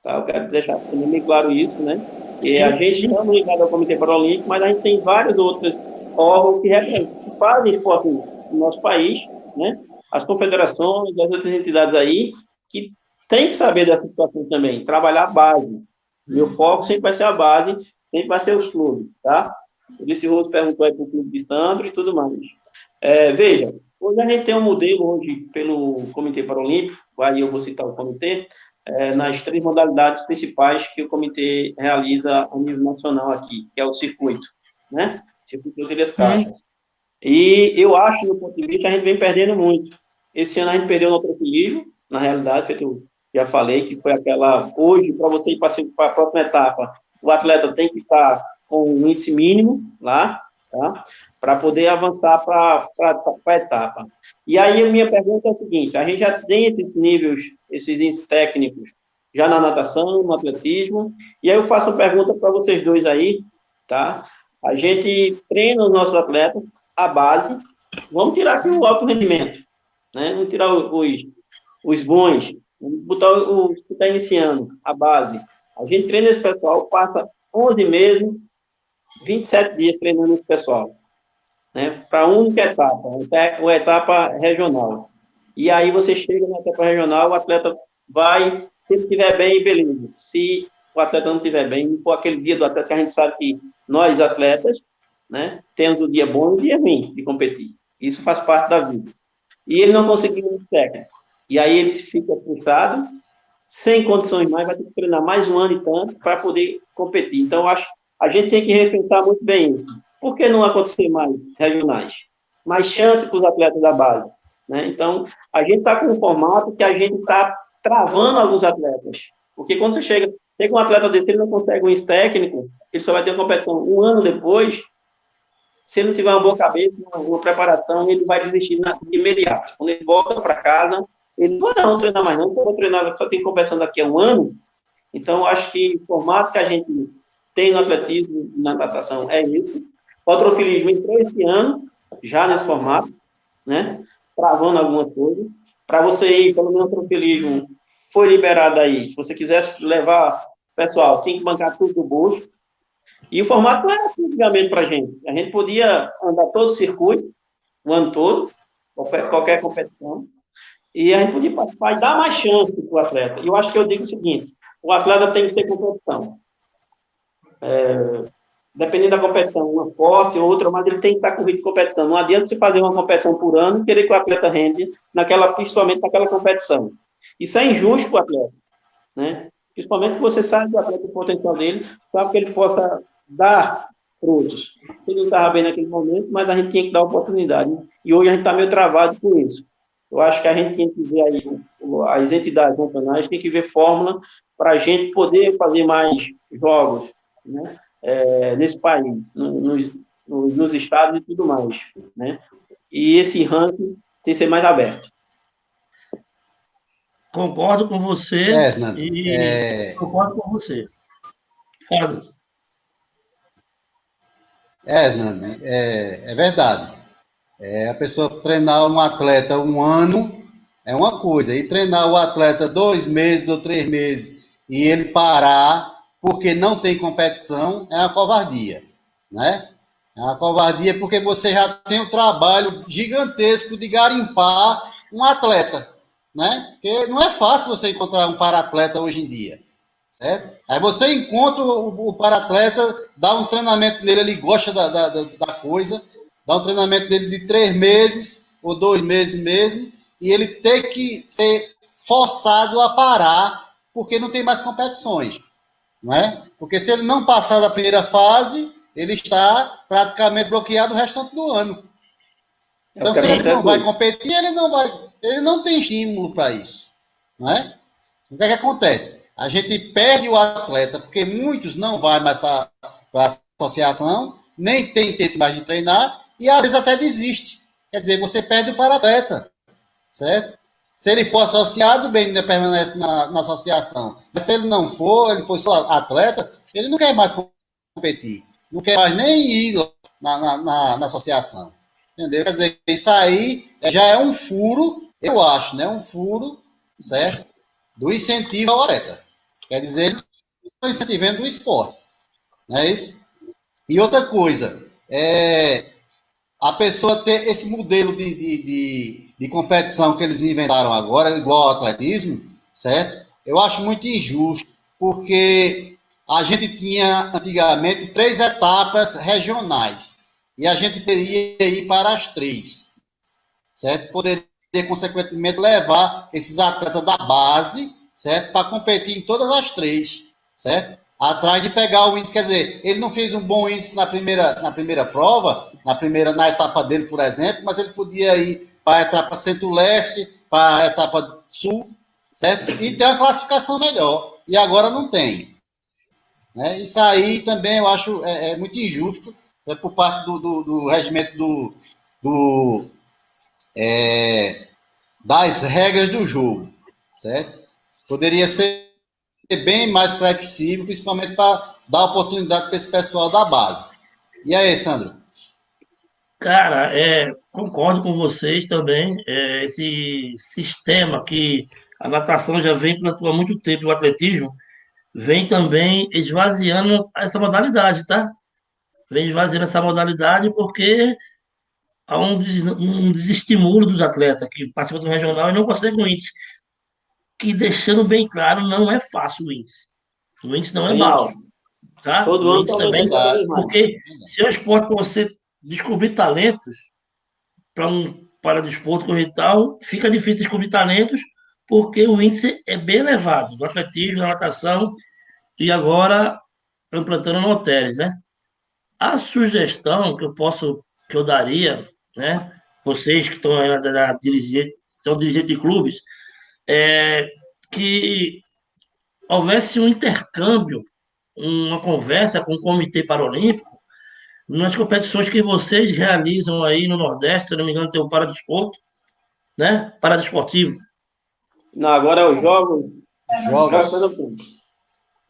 tá? Eu quero deixar bem claro isso, né? E a gente estamos ligados ao Comitê Paralímpico, mas a gente tem vários outros órgãos que fazem esporte no nosso país, né? As confederações, as outras entidades aí, que tem que saber dessa situação também, trabalhar a base. Meu foco sempre vai ser a base, sempre vai ser os clubes, tá? Por isso o Rose perguntou aí para o Clube de Sandro e tudo mais. Veja, hoje a gente tem um modelo hoje pelo Comitê Paralímpico, aí eu vou citar o comitê, nas 3 modalidades principais que o comitê realiza a nível nacional aqui, que é o circuito, né? Circuito de Ilhas Caixas. E eu acho, no ponto de vista, a gente vem perdendo muito. Esse ano a gente perdeu no autofilismo, na realidade, eu já falei que foi aquela... Hoje, para você ir para a próxima etapa, o atleta tem que estar com um índice mínimo lá, tá? Para poder avançar para a etapa. E aí, a minha pergunta é a seguinte, a gente já tem esses níveis, esses índices técnicos, já na natação, no atletismo, e aí eu faço uma pergunta para vocês dois aí, tá? A gente treina os nossos atletas, a base, vamos tirar aqui o alto rendimento, né? Vamos tirar os bons, vamos botar o que está iniciando, a base. A gente treina esse pessoal, passa 11 meses, 27 dias treinando esse pessoal, né? Para a única etapa, a etapa regional. E aí você chega na etapa regional, o atleta vai, se ele estiver bem, beleza. Se o atleta não estiver bem, for aquele dia do atleta que a gente sabe que nós, atletas, né, temos o dia bom e o dia ruim de competir. Isso faz parte da vida. E ele não conseguiu um técnico. E aí ele fica frustrado, sem condições mais, vai ter que treinar mais um ano e tanto para poder competir. Então, eu acho que a gente tem que repensar muito bem isso. Por que não acontecer mais regionais? Mais chance para os atletas da base, né? Então, a gente está com um formato que a gente está travando alguns atletas. Porque quando você chega um atleta desse, ele não consegue um índice técnico, ele só vai ter competição um ano depois. Se ele não tiver uma boa cabeça, uma preparação, ele vai desistir de imediato. Quando ele volta para casa, ele não treinar mais não, vou treinar, só tem competição daqui a um ano. Então, eu acho que o formato que a gente tem no atletismo, na natação, é isso. O halterofilismo entrou esse ano, já nesse formato, né? Travando algumas coisas. Para você ir, pelo menos o halterofilismo foi liberado aí. Se você quisesse levar pessoal, tem que bancar tudo do bolso. E o formato não era assim antigamente para a gente. A gente podia andar todo o circuito, o ano todo, qualquer competição, e a gente podia participar e dar mais chance para o atleta. E eu acho que eu digo o seguinte, o atleta tem que ter competição. Dependendo da competição, uma forte, outra, mas ele tem que estar com ritmo de competição. Não adianta você fazer uma competição por ano e querer que o atleta rende, principalmente naquela competição. Isso é injusto para o atleta, né? Principalmente que você sabe do atleta, o potencial dele, sabe que ele possa dar frutos. Ele não estava bem naquele momento, mas a gente tinha que dar oportunidade. E hoje a gente está meio travado com isso. Eu acho que a gente tem que ver aí, as entidades nacionais tem que ver fórmula para a gente poder fazer mais jogos, né? Nesse país, nos estados e tudo mais, né? E esse ranking tem que ser mais aberto. Concordo com você concordo com você. Fala. Nandi, é verdade. A pessoa treinar um atleta um ano é uma coisa, e treinar o atleta 2 meses ou 3 meses e ele parar porque não tem competição é uma covardia, né? É uma covardia porque você já tem um trabalho gigantesco de garimpar um atleta, né? Porque não é fácil você encontrar um para-atleta hoje em dia, certo? Aí você encontra o para-atleta, dá um treinamento nele, ele gosta da coisa, dá um treinamento dele de 3 meses ou 2 meses mesmo, e ele tem que ser forçado a parar porque não tem mais competições, não é? Porque se ele não passar da primeira fase, ele está praticamente bloqueado o restante do ano. Então, se ele não vai competir, ele não tem estímulo para isso, não é? O que é que acontece? A gente perde o atleta porque muitos não vão mais para a associação, nem tem interesse mais de treinar e às vezes até desiste. Quer dizer, você perde o para-atleta, certo? Se ele for associado, bem, ainda permanece na associação. Mas se ele não for, ele for só atleta, ele não quer mais competir. Não quer mais nem ir na associação. Entendeu? Quer dizer, isso aí já é um furo, eu acho, né? Um furo, certo? Do incentivo ao atleta. Quer dizer, estou incentivando o esporte. Não é isso? E outra coisa, a pessoa ter esse modelo de competição que eles inventaram agora, igual ao atletismo, certo? Eu acho muito injusto, porque a gente tinha antigamente 3 etapas regionais e a gente teria ir para as 3, certo? Poderia, consequentemente, levar esses atletas da base, certo? Para competir em todas as 3, certo? Atrás de pegar o índice, quer dizer, ele não fez um bom índice na primeira prova, na etapa dele, por exemplo, mas ele podia ir para a etapa centro-leste, para a etapa sul, certo? E ter uma classificação melhor. E agora não tem. Né? Isso aí também eu acho muito injusto, por parte do regimento das regras do jogo, certo? Poderia ser bem mais flexível, principalmente para dar oportunidade para esse pessoal da base. E aí, Sandro? Cara, concordo com vocês também. Esse sistema que a natação já vem plantou há muito tempo, o atletismo, vem também esvaziando essa modalidade, tá? Vem esvaziando essa modalidade porque há um desestímulo dos atletas que participam do regional e não conseguem o índice. Que, deixando bem claro, não é fácil o índice. O índice não é Bem baixo, alto. tá? Todo O ano índice está também, aumentando cada vez mais. porque se é um esporte para você descobrir talentos para um paradesporto corrido e tal, fica difícil descobrir talentos porque o índice é bem elevado, do atletismo, da natação e agora implantando no halteres, né? A sugestão que eu daria, né? Vocês que estão aí são dirigentes de clubes, é que houvesse um intercâmbio, uma conversa com o Comitê Paralímpico nas competições que vocês realizam aí no Nordeste, se não me engano, tem o Paradesporto, né? Paradesportivo. Não, agora é os Jogos Jogos. Pernambucanos.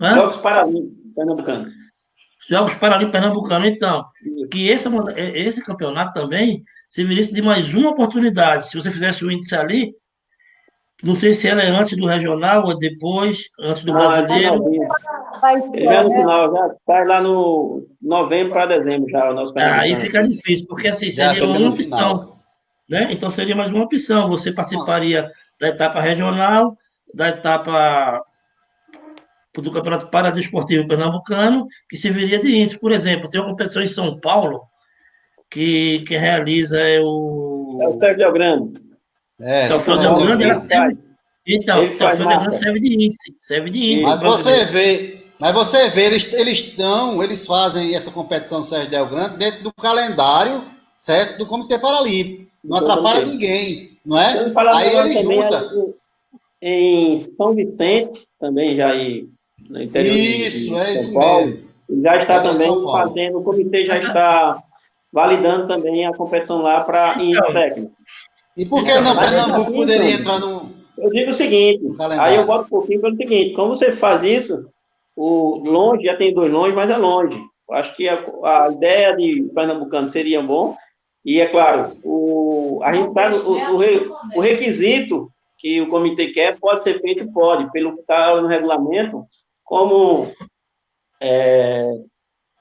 Hã? Jogos Paralímpicos Pernambucanos. Jogos Paralímpicos Pernambucanos, então, que esse campeonato também servisse de mais uma oportunidade. Se você fizesse o índice ali, não sei se ela é antes do regional ou depois, antes do Não, é brasileiro. finalzinho. Vai Ele já é no ser, final, já sai lá no novembro para dezembro, já, o nosso Aí Pernambucano. fica difícil, porque assim Já seria chega uma no opção, final. né? Então seria mais uma opção. Você Não, participaria da etapa regional, da etapa do Campeonato Paradesportivo Pernambucano, que serviria de índice. Por exemplo, tem uma competição em São Paulo que realiza É o o Sérgio Grande. Troféu Sérgio Del Del Grande, ela Grande. serve. Então, Ele o faz Troféu Del Grande marca. serve de índice, E, para o brasileiro. Mas você vê, eles fazem essa competição Sérgio Del Grande dentro do calendário, certo? Do Comitê Paralímpico. Não atrapalha ninguém, não Estamos é? falando Aí agora ele também aí, junta. em São Vicente, também já aí no interior Isso, de é São isso Paulo, mesmo. já está Interior de São também Paulo. fazendo, o comitê já está validando também a competição lá para índice Então, técnico. E por que não Mas mesmo Pernambuco assim, poderia Sandro, entrar no eu digo o seguinte, aí eu calendário? boto um pouquinho pelo seguinte, como você faz isso, o longe, já tem 2 longe, mas é longe. Eu acho que a ideia de Pernambucano seria bom, e é claro, a gente sabe o requisito que o comitê quer pode ser feito, pode, pelo que está no regulamento, como,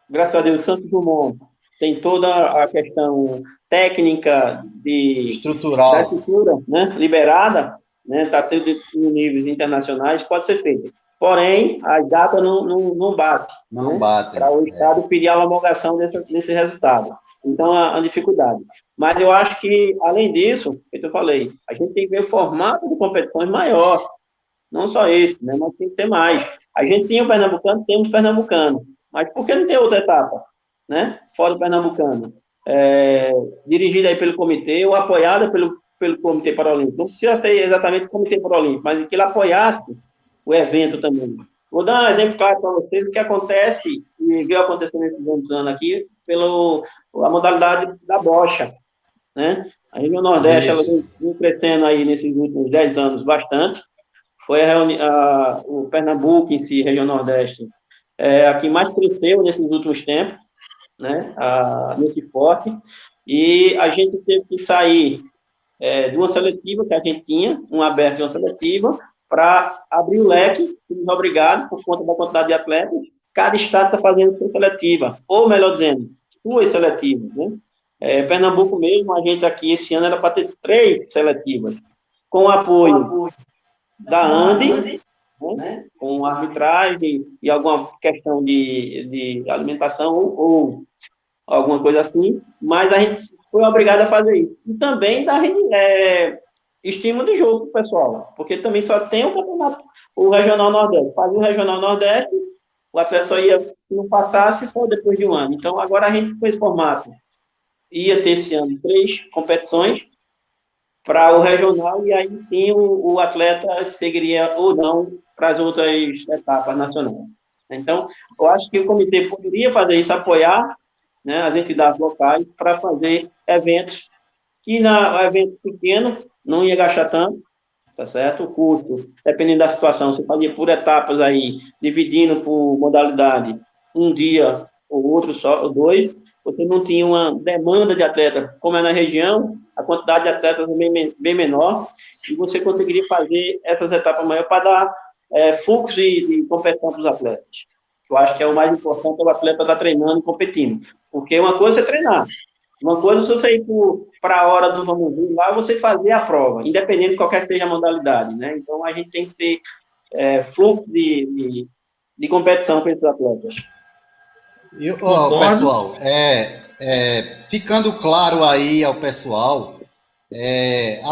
graças a Deus, Santos Dumont tem toda a questão técnica da Estrutural. estrutura, né, liberada, né, está tendo em níveis internacionais, pode ser feita. Porém, as datas não batem. Não né, batem. para o Estado pedir a homologação desse resultado. Então, a dificuldade. Mas eu acho que, além disso, que eu falei, a gente tem que ver o formato de competições maior. Não só esse, né, mas tem que ter mais. A gente tinha o Pernambucano, temos o Pernambucano. Mas por que não tem outra etapa? Né? Fora o Pernambucano. Dirigida aí pelo comitê ou apoiada pelo Comitê Paralímpico. Não precisa ser exatamente o Comitê Paralímpico, mas que ele apoiasse o evento também. Vou dar um exemplo claro para vocês do que acontece, e veio acontecendo nesses anos aqui, a modalidade da bocha. Né? A região Nordeste ela vem crescendo aí nesses últimos 10 anos bastante. Foi o Pernambuco em si, região Nordeste, a que mais cresceu nesses últimos tempos, né? Nesse esporte. E a gente teve que sair de uma seletiva que a gente tinha, uma aberta e uma seletiva, para abrir o leque, fomos obrigados, por conta da quantidade de atletas, cada estado está fazendo sua seletiva, ou melhor dizendo, suas seletivas. Né? Pernambuco mesmo, a gente aqui esse ano era para ter 3 seletivas, com apoio da ANDE, né? Com arbitragem e alguma questão de alimentação ou alguma coisa assim, mas a gente foi obrigado a fazer isso. E também dar estímulo de jogo para o pessoal, porque também só tem o campeonato, o Regional Nordeste. Fazia o Regional Nordeste, o atleta só ia, se não passasse, só depois de um ano. Então, agora a gente, com esse formato, ia ter esse ano 3 competições para o regional, e aí sim o atleta seguiria ou não para as outras etapas nacionais. Então, eu acho que o comitê poderia fazer isso, apoiar, né, as entidades locais para fazer eventos que, evento pequeno, não ia gastar tanto, tá certo? O custo, dependendo da situação, você fazia por etapas aí, dividindo por modalidade, um dia ou outro só, ou 2, você não tinha uma demanda de atleta, como é na região, a quantidade de atletas é bem menor, e você conseguiria fazer essas etapas maiores para dar fluxo de competição para os atletas. Eu acho que é o mais importante, é o atleta estar treinando e competindo. Porque uma coisa é você treinar, uma coisa é você ir para a hora do vamos ver lá, você fazer a prova, independente de qualquer seja a modalidade, né? Então, a gente tem que ter fluxo de competição para esses atletas. Pessoal, ficando claro aí ao pessoal,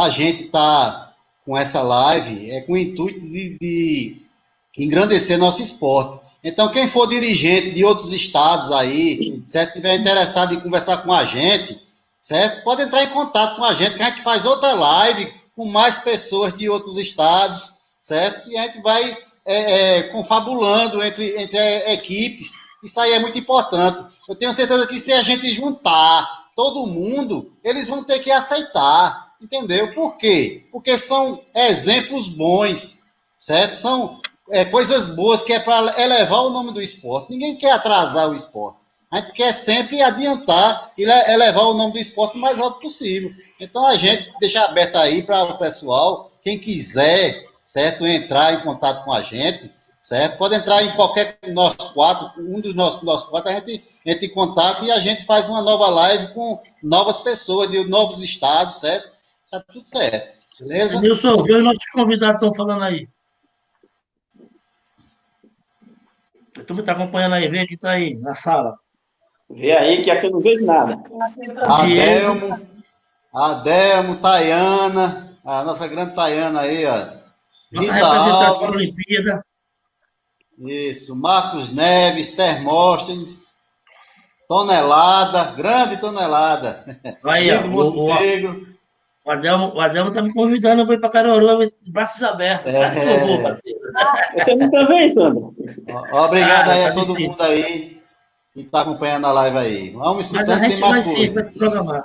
a gente está com essa live com o intuito de engrandecer nosso esporte. Então, quem for dirigente de outros estados aí, certo, tiver interessado em conversar com a gente, certo, pode entrar em contato com a gente, que a gente faz outra live com mais pessoas de outros estados, certo? E a gente vai confabulando entre equipes. Isso aí é muito importante. Eu tenho certeza que se a gente juntar todo mundo, eles vão ter que aceitar, entendeu? Por quê? Porque são exemplos bons, certo? São coisas boas que é para elevar o nome do esporte. Ninguém quer atrasar o esporte. A gente quer sempre adiantar e elevar o nome do esporte o mais alto possível. Então a gente deixa aberto aí para o pessoal, quem quiser, certo, entrar em contato com a gente, certo? Pode entrar em qualquer nosso quadro, um dos nossos quadros, a gente entra em contato e a gente faz uma nova live com novas pessoas de novos estados, certo? Tá tudo certo, beleza? Nilson, vê os nossos convidados estão falando aí. Tu me está acompanhando aí, vê que está aí na sala. Vê aí que aqui eu não vejo nada. Adelmo, Tayana, a nossa grande Tayana aí, ó. Nossa representante da Olimpíada. Isso, Marcos Neves, Termóstenes, Tonelada, grande Tonelada. Aí, o Adelmo tá me convidando para ir para Caruaru, braços abertos. Você nunca vem, Sandra. Obrigado aí a todo mundo aí que está acompanhando a live aí. Vamos escutando, tem mais coisa. Vai programar.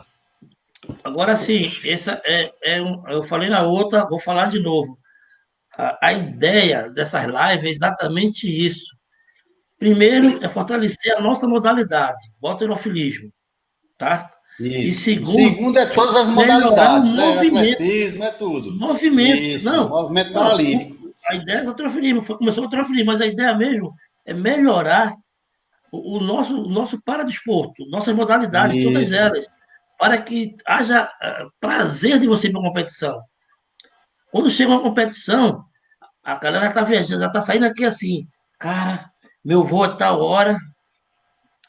Agora sim, eu falei na outra, vou falar de novo. A ideia dessas lives é exatamente isso. Primeiro, é fortalecer a nossa modalidade, o halterofilismo, tá? Isso. E segundo é todas as modalidades, atletismo, tudo. Movimento, isso, movimento paralímpico. A ideia do halterofilismo, começou o halterofilismo, mas a ideia mesmo é melhorar o nosso paradesporto, nossas modalidades, todas elas, para que haja prazer de você ir para a competição. Quando chega uma competição, a galera tá viajando, já tá saindo aqui assim, cara, meu voo é tal hora,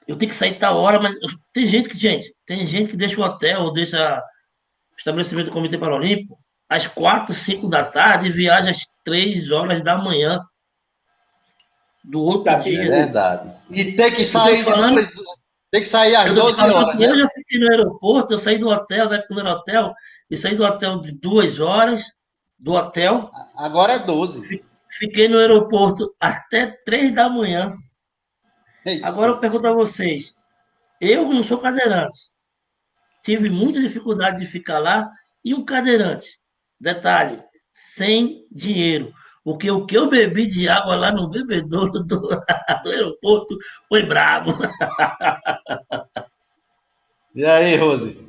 eu tenho que sair tal hora, mas tem gente que deixa o hotel, ou deixa o estabelecimento do Comitê Paralímpico às 4, 5 da tarde e viaja às 3 horas da manhã do outro É dia. verdade. E tem que Eu tô sair te falando, tem que sair às eu tô te 12 falando horas, que né? eu já fiquei no aeroporto, eu saí do hotel, né, no hotel, e saí do hotel de 2 horas do hotel, Agora é 12. fiquei no aeroporto até 3 da manhã. Agora Eita. eu pergunto a vocês, eu não sou cadeirante, tive muita dificuldade de ficar lá, e um cadeirante, detalhe, sem dinheiro, porque o que eu bebi de água lá no bebedouro do aeroporto foi brabo. E aí, Rose?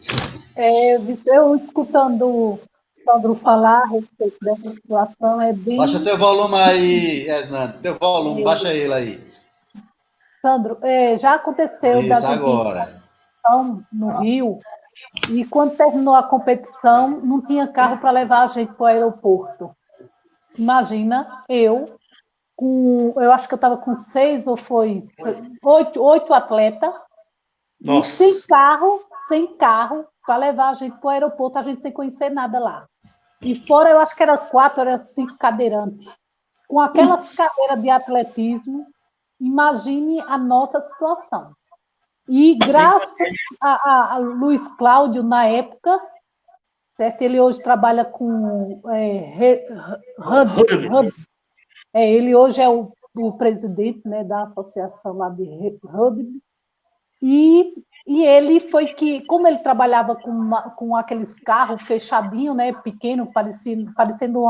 Eu escutando o Sandro falar a respeito dessa situação, é Baixa bem. teu volume aí, Hernando. Teu volume, baixa ele aí. Sandro, já aconteceu da Isso, gente ir agora. no Rio, e quando terminou a competição, não tinha carro para levar a gente para o aeroporto. Imagina, eu acho que eu estava com 6 ou foi 8 atletas, e Nossa, sem carro para levar a gente para o aeroporto, a gente sem conhecer nada lá. E fora, eu acho que era 4, era 5 cadeirantes. Com aquelas putz, cadeiras de atletismo, imagine a nossa situação. E sem graças a Luiz Cláudio, na época, certo? Ele hoje trabalha com rugby. ele hoje é o presidente, né, da associação lá de rugby, e, e ele foi que, como ele trabalhava com aqueles carros fechadinhos, né, pequeno, parecendo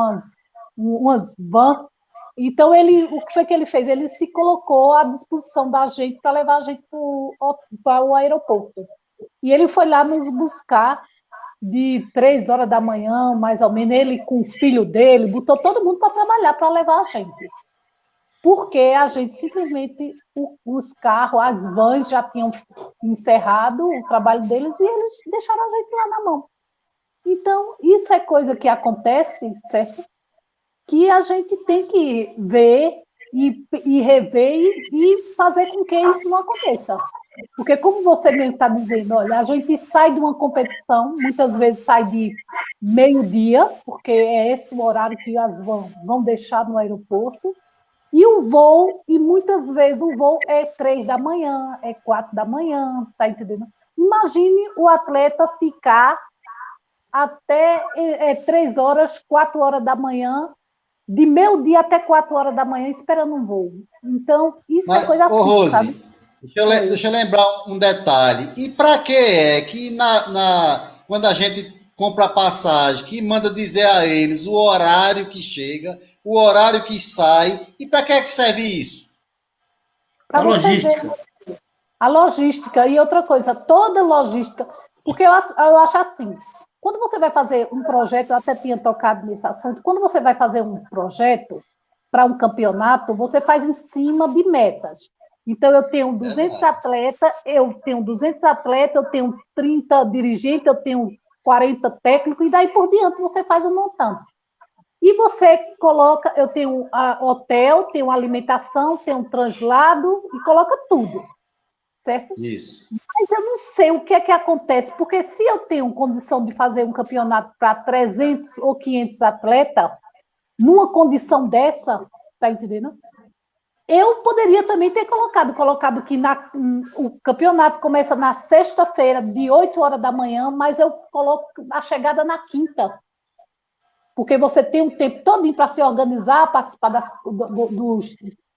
umas van, então o que foi que ele fez? Ele se colocou à disposição da gente para levar a gente para o aeroporto. E ele foi lá nos buscar de 3 horas da manhã, mais ou menos, ele com o filho dele, botou todo mundo para trabalhar, para levar a gente. Porque a gente simplesmente, os carros, as vans já tinham encerrado o trabalho deles e eles deixaram a gente lá na mão. Então, isso é coisa que acontece, certo? Que a gente tem que ver e rever e fazer com que isso não aconteça. Porque, como você mesmo está dizendo, olha, a gente sai de uma competição, muitas vezes sai de meio-dia, porque é esse o horário que as vão deixar no aeroporto, e muitas vezes o voo é 3 da manhã, é 4 da manhã, tá entendendo? Imagine o atleta ficar até 3 horas, 4 horas da manhã, de meio-dia até 4 horas da manhã, esperando um voo. Então, isso é Mas, coisa ô assim, sabe? Rose, deixa eu lembrar um detalhe. E para que é que quando a gente compra a passagem, que manda dizer a eles o horário que chega, o horário que sai, e para que é que serve isso? Para A você ver logística. a logística. E outra coisa, toda logística, porque eu acho assim, quando você vai fazer um projeto, eu até tinha tocado nesse assunto, quando você vai fazer um projeto para um campeonato, você faz em cima de metas. Então, eu tenho 200 Verdade. atletas, eu tenho 30 dirigentes, eu tenho 40 técnicos, e daí por diante você faz um montante. E você coloca, eu tenho hotel, tenho alimentação, tenho translado, e coloca tudo, certo? Isso. Mas eu não sei o que é que acontece, porque se eu tenho condição de fazer um campeonato para 300 ou 500 atletas, numa condição dessa, tá entendendo? Eu poderia também ter colocado que o campeonato começa na sexta-feira, de 8 horas da manhã, mas eu coloco a chegada na quinta. Porque você tem um tempo todo para se organizar, participar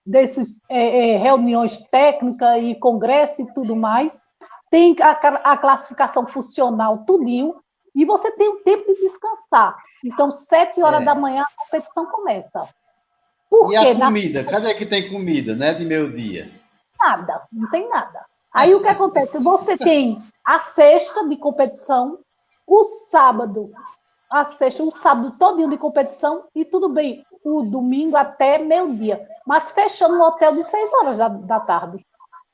desses reuniões técnicas e congresso e tudo mais. Tem a classificação funcional, tudinho, e você tem um tempo de descansar. Então, 7 horas da manhã a competição começa. Por E quê? a comida? Cadê que tem comida, né, de meio-dia? Nada, não tem nada. Aí o que acontece? Você tem a sexta de competição, o sábado, o sábado todinho de competição, e tudo bem, o domingo até meio-dia, mas fechando no hotel de 6 horas da tarde.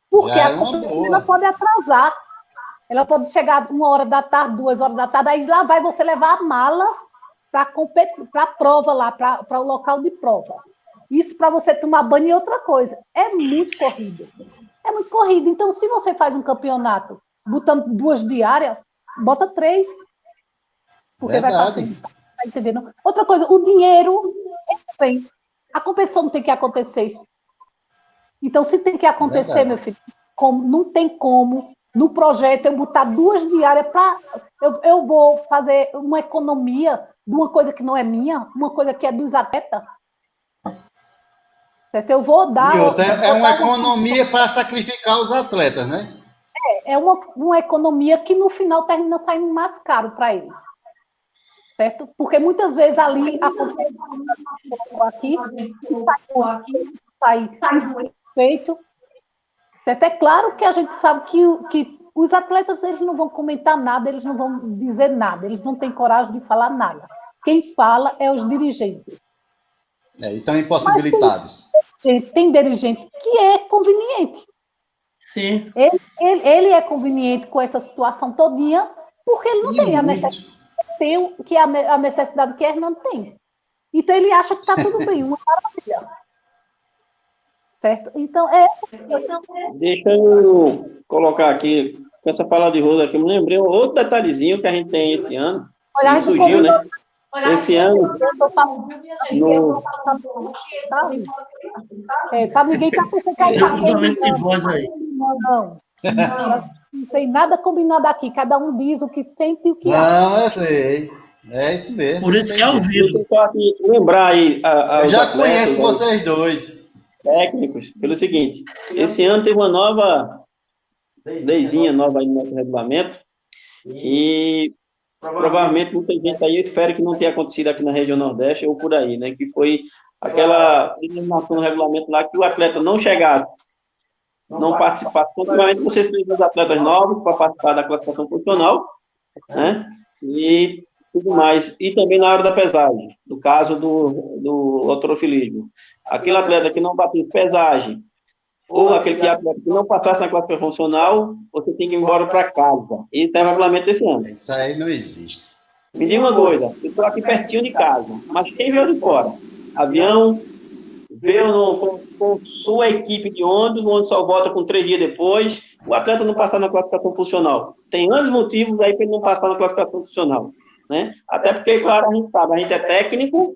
Porque Já é a uma competição ela boa. pode atrasar. Ela pode chegar 1 hora da tarde, 2 horas da tarde, aí lá vai você levar a mala para a prova lá, para o local de prova. Isso para você tomar banho é outra coisa. É muito corrido. É muito corrido. Então, se você faz um campeonato botando 2 diárias, bota 3. Porque vai Verdade. passando. Tá entendendo? Outra coisa, o dinheiro vem. A competição não tem que acontecer. Então, se tem que acontecer, Verdade. meu filho, não tem como, no projeto, eu botar 2 diárias para. Eu vou fazer uma economia de uma coisa que não é minha, uma coisa que é dos atletas. Certo? Eu vou dar. E outra, é uma economia para sacrificar os atletas, né? É uma economia que no final termina saindo mais caro para eles. Certo? Porque muitas vezes ali a competição aqui sai feito. Certo? É claro que a gente sabe que os atletas eles não vão comentar nada, eles não vão dizer nada, eles não têm coragem de falar nada. Quem fala é os dirigentes. E estão impossibilitados. Tem dirigente que é conveniente. Sim. Ele é conveniente com essa situação todinha, porque ele não tem a necessidade que a Hernando tem. Então ele acha que está tudo bem, uma maravilha. Certo? Então, Deixa eu colocar aqui, com essa fala de Rosa aqui, eu me lembrei outro detalhezinho que a gente tem esse ano, que surgiu, né? Esse ano, para ninguém estar Tem um cruzamento de voz aí. Não tem nada combinado aqui. Cada um diz o que sente e o que acha. Não, eu sei. É isso mesmo. Por isso que é ao vivo. deixa eu só aqui lembrar aí Eu os já atletas, conheço vocês dois. técnicos, pelo seguinte, esse ano teve uma nova leizinha nova aí no nosso regulamento, que provavelmente muita gente aí, eu espero que não tenha acontecido aqui na região Nordeste ou por aí, né? Que foi aquela determinação no regulamento lá que o atleta não chegasse, não participasse. Continuamente vocês precisam dos atletas novos para participar da classificação profissional, né? E tudo mais. E também na hora da pesagem, no caso do halterofilismo. Aquele atleta que não batesse pesagem, ou aquele atleta que não passasse na classificação funcional, você tem que ir embora para casa. Esse é o regulamento desse ano. Isso aí não existe. Me diga uma coisa, eu estou aqui pertinho de casa, mas quem veio de fora? Avião, veio com sua equipe de ônibus, o ônibus só volta com 3 dias depois, o atleta não passar na classificação funcional. Tem anos motivos aí para ele não passar na classificação funcional. Né? Até porque, claro, a gente sabe, a gente é técnico,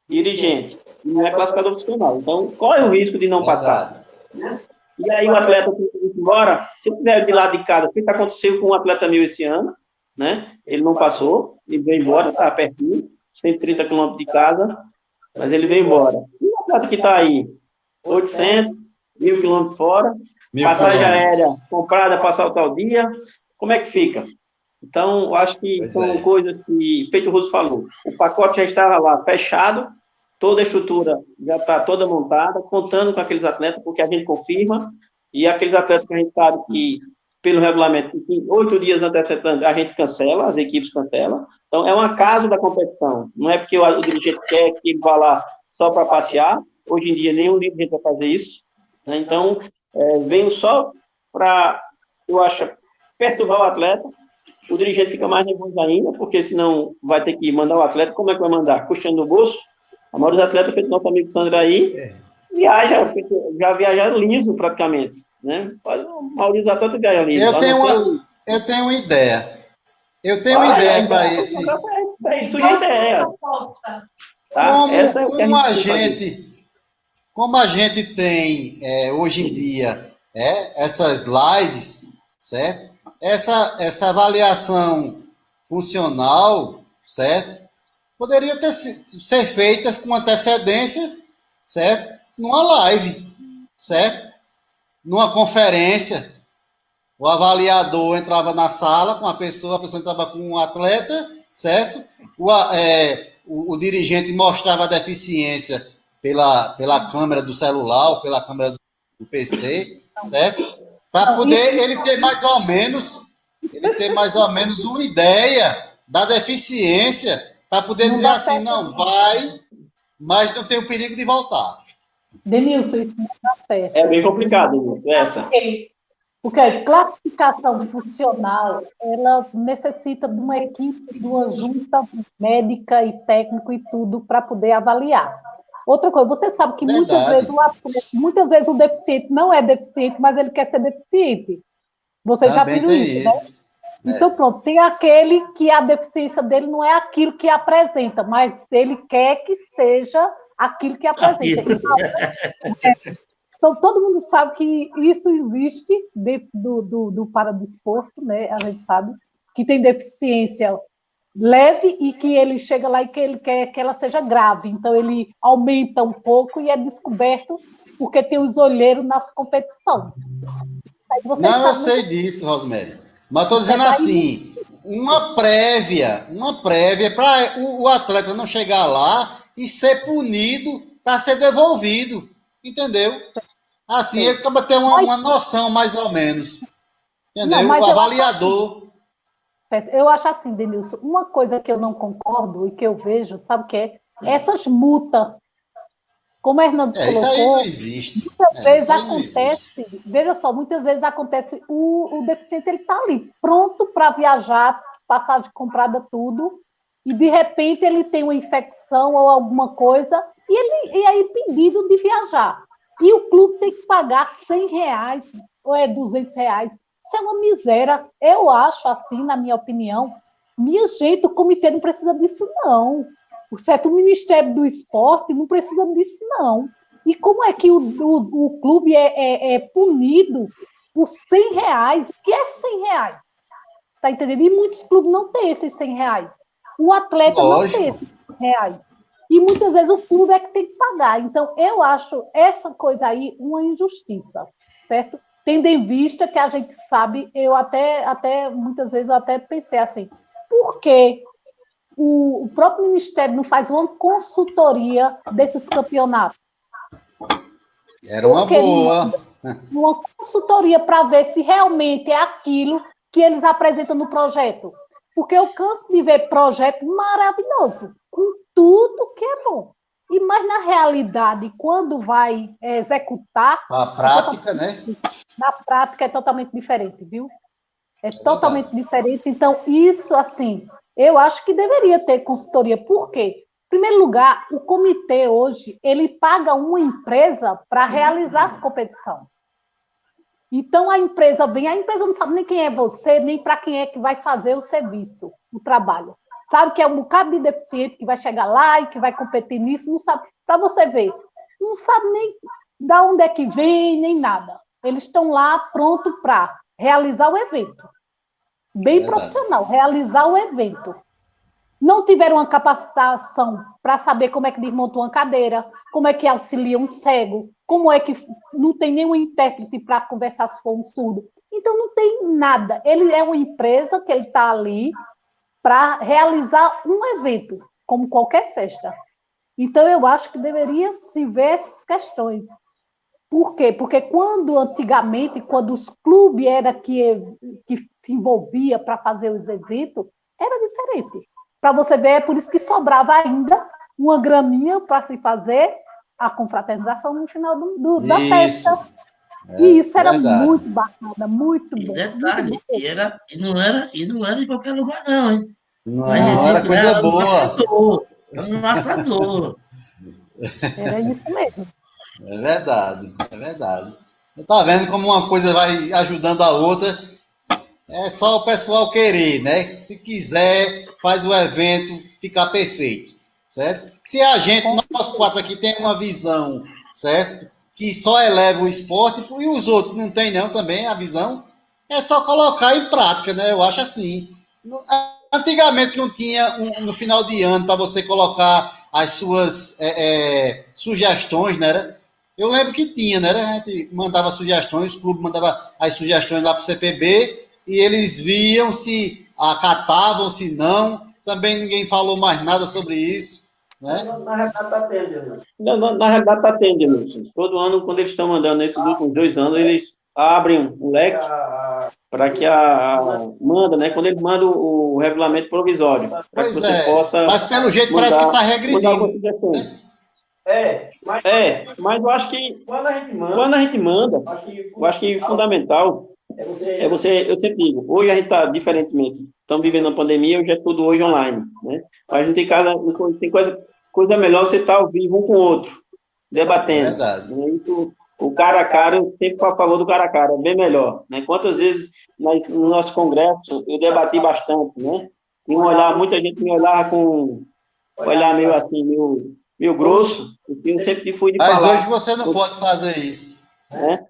dirigente, não é classificador funcional. Então, qual é o risco de não passar? E aí o atleta tem que ir embora, se tiver de lado de casa, o que aconteceu com um atleta meu esse ano, né? Ele não passou, ele veio embora, está pertinho, 130 quilômetros de casa, mas ele veio embora. E o atleta que está aí, 800, 1.000 quilômetros fora, passagem aérea comprada para passar o tal dia, como é que fica? Então, eu acho que são coisas que, feito o Russo falou, o pacote já estava lá fechado, toda a estrutura já está toda montada, contando com aqueles atletas, porque a gente confirma, e aqueles atletas que a gente sabe que, pelo regulamento, que 8 dias antecedentes a gente cancela, as equipes cancelam. Então, é um acaso da competição. Não é porque o dirigente quer que ele vá lá só para passear. Hoje em dia, nenhum dirigente vai fazer isso. Né? Então, venho só para, eu acho, perturbar o atleta. O dirigente fica mais nervoso ainda, porque senão vai ter que mandar o atleta. Como é que vai mandar? Custeando no bolso. A maioria dos atletas, feito nosso amigo Sandro aí, já viajaram liso praticamente. Né? A maioria dos atletas viajam liso. Eu tenho uma ideia. Eu tenho uma ideia para esse. Isso aí, sujeito é ela. Tá? Como a gente tem hoje em dia essas lives, certo? Essa avaliação funcional, certo? Poderia ser feitas com antecedência, certo? Numa live, certo? Numa conferência. O avaliador entrava na sala com a pessoa entrava com um atleta, certo? O dirigente mostrava a deficiência pela câmera do celular ou pela câmera do PC, certo? Para poder ele ter mais ou menos uma ideia da deficiência, para poder dizer assim, não, vai, mas não tem o perigo de voltar. Denilson, isso não dá certo. É bem complicado, essa. Porque a classificação funcional, ela necessita de uma equipe, de uma junta médica e técnico e tudo para poder avaliar. Outra coisa, você sabe que Verdade. muitas vezes o deficiente não é deficiente, mas ele quer ser deficiente. Você já Também viu tem isso, né? isso. Então, pronto, tem aquele que a deficiência dele não é aquilo que apresenta, mas ele quer que seja aquilo que apresenta. Aqui. Então, todo mundo sabe que isso existe dentro do paradesporto, né? A gente sabe que tem deficiência leve e que ele chega lá e que ele quer que ela seja grave. Então, ele aumenta um pouco e é descoberto porque tem os olheiros nas competições. Aí vocês Não, eu sabem sei muito disso, Rosemary. Mas estou bem. dizendo assim, uma prévia para o atleta não chegar lá e ser punido para ser devolvido, entendeu? Assim ele acaba ter uma noção mais ou menos, Não, entendeu? O mas eu acho assim, avaliador, certo? Eu acho assim, Denilson, uma coisa que eu não concordo e que eu vejo, sabe o que é? Essas multas, como a Hernandes isso aí não colocou, existe. muitas vezes Isso aí não acontece, existe. veja só, muitas vezes acontece, o deficiente ele está ali, pronto para viajar, passagem comprada, tudo, e de repente ele tem uma infecção ou alguma coisa, e aí pedido de viajar. E o clube tem que pagar R$ 100 ou é R$ 200. Isso é uma miséria. Eu acho, assim, na minha opinião, minha gente, o comitê não precisa disso, não. O Ministério do Esporte não precisa disso, não. E como é que o clube é punido por R$ 100? O que é R$ 100? Tá entendendo? E muitos clubes não têm esses R$ 100. O atleta não tem Lógico. esses R$ 100. E muitas vezes o clube é que tem que pagar. Então, eu acho essa coisa aí uma injustiça, certo? Tendo em vista que a gente sabe, eu até muitas vezes eu até pensei assim, por que o próprio Ministério não faz uma consultoria desses campeonatos? Era Por uma que não boa. manda uma consultoria para ver se realmente é aquilo que eles apresentam no projeto? Porque eu canso de ver projeto maravilhoso, com tudo que é bom. E mas na realidade, quando vai executar, A prática, né? na prática é totalmente diferente, viu? É É verdade. totalmente diferente. Então, isso, assim, eu acho que deveria ter consultoria. Por quê? Em primeiro lugar, o comitê hoje, ele paga uma empresa para realizar as competições. Então, a empresa não sabe nem quem é você, nem para quem é que vai fazer o serviço, o trabalho. Sabe que é um bocado de deficiente que vai chegar lá e que vai competir nisso, não sabe. Para você ver, não sabe nem de onde é que vem, nem nada. Eles estão lá pronto para realizar o evento. É Bem verdade. profissional, realizar o evento. Não tiveram uma capacitação para saber como é que desmonta uma cadeira, como é que auxilia um cego, como é que não tem nenhum intérprete para conversar se for um surdo. Então, não tem nada. Ele é uma empresa que ele está ali para realizar um evento, como qualquer festa. Então, eu acho que deveria se ver essas questões. Por quê? Porque antigamente, quando os clubes era que se envolvia para fazer os eventos, era diferente. Para você ver, é por isso que sobrava ainda uma graninha para se fazer a confraternização no final da Isso. festa. E isso era Verdade. muito bacana, muito E bom, muito detalhe, bom. e não era em qualquer lugar, não, hein? Lá em Não, era Recife, né? coisa Era no boa. Laçador. Era no Laçador. Era isso mesmo. É verdade. É verdade. Você tá vendo como uma coisa vai ajudando a outra? É só o pessoal querer, né? Se quiser, faz o evento ficar perfeito, certo? Se a gente, nós quatro aqui, tem uma visão, certo? Que só eleva o esporte, e os outros não tem não também a visão, é só colocar em prática, né? Eu acho assim. Antigamente não tinha no final de ano para você colocar as suas sugestões, né? Eu lembro que tinha, né? A gente mandava sugestões, o clube mandava as sugestões lá para o CPB e eles viam se acatavam, se não. Também ninguém falou mais nada sobre isso, né? Na realidade está tendo, na realidade está tendo, Denilson. Todo ano, quando eles estão mandando, nesses últimos 2 anos, eles abrem um leque para que manda, né? Quando eles mandam o regulamento provisório, para que Pois você é, possa mas pelo jeito parece que está mandar algumas regredindo. sugestões. Mas eu acho que quando a gente manda, eu acho que fundamental eu sempre digo, hoje a gente está diferentemente, estamos vivendo uma pandemia, hoje é tudo hoje online, né? Mas não tem coisa melhor você estar ao vivo um com o outro, debatendo. Verdade. Né? Isso, o cara a cara, eu sempre a favor do cara a cara, é bem melhor. Né? Quantas vezes no nosso congresso eu debati bastante, né? E muita gente me olhava com um olhar meio assim, meio grosso, porque eu sempre fui de Mas falar. hoje você não pode fazer isso. Né?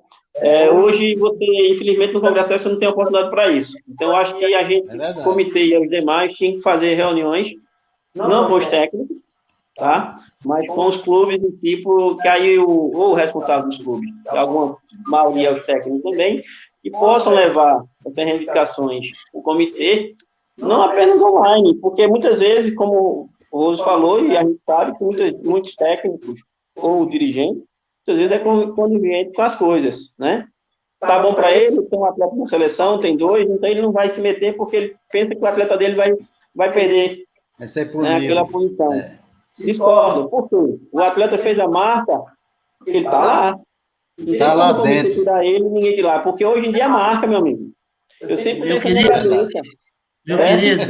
Hoje, você, infelizmente, no Congresso você não tem oportunidade para isso. Então, eu acho que a gente, o comitê e os demais, tinham que fazer reuniões, não com os técnicos, tá? Mas com os clubes do tipo, que aí ou o responsável dos clubes, que alguma maioria os técnicos também, que possam levar essas reivindicações o comitê, não apenas online, porque muitas vezes, como o Roso falou, e a gente sabe que muitos técnicos ou dirigentes, muitas vezes é conivente com as coisas, né? Tá bom para ele, tem um atleta na seleção, tem dois, então ele não vai se meter porque ele pensa que o atleta dele vai perder, né, aquela posição. Discordo. Por quê? O atleta fez a marca, ele tá lá. Não tá lá dentro. Tirar ele, ninguém de lá, porque hoje em dia é marca, meu amigo. Eu sempre meu tenho essa cabeça. Meu querido,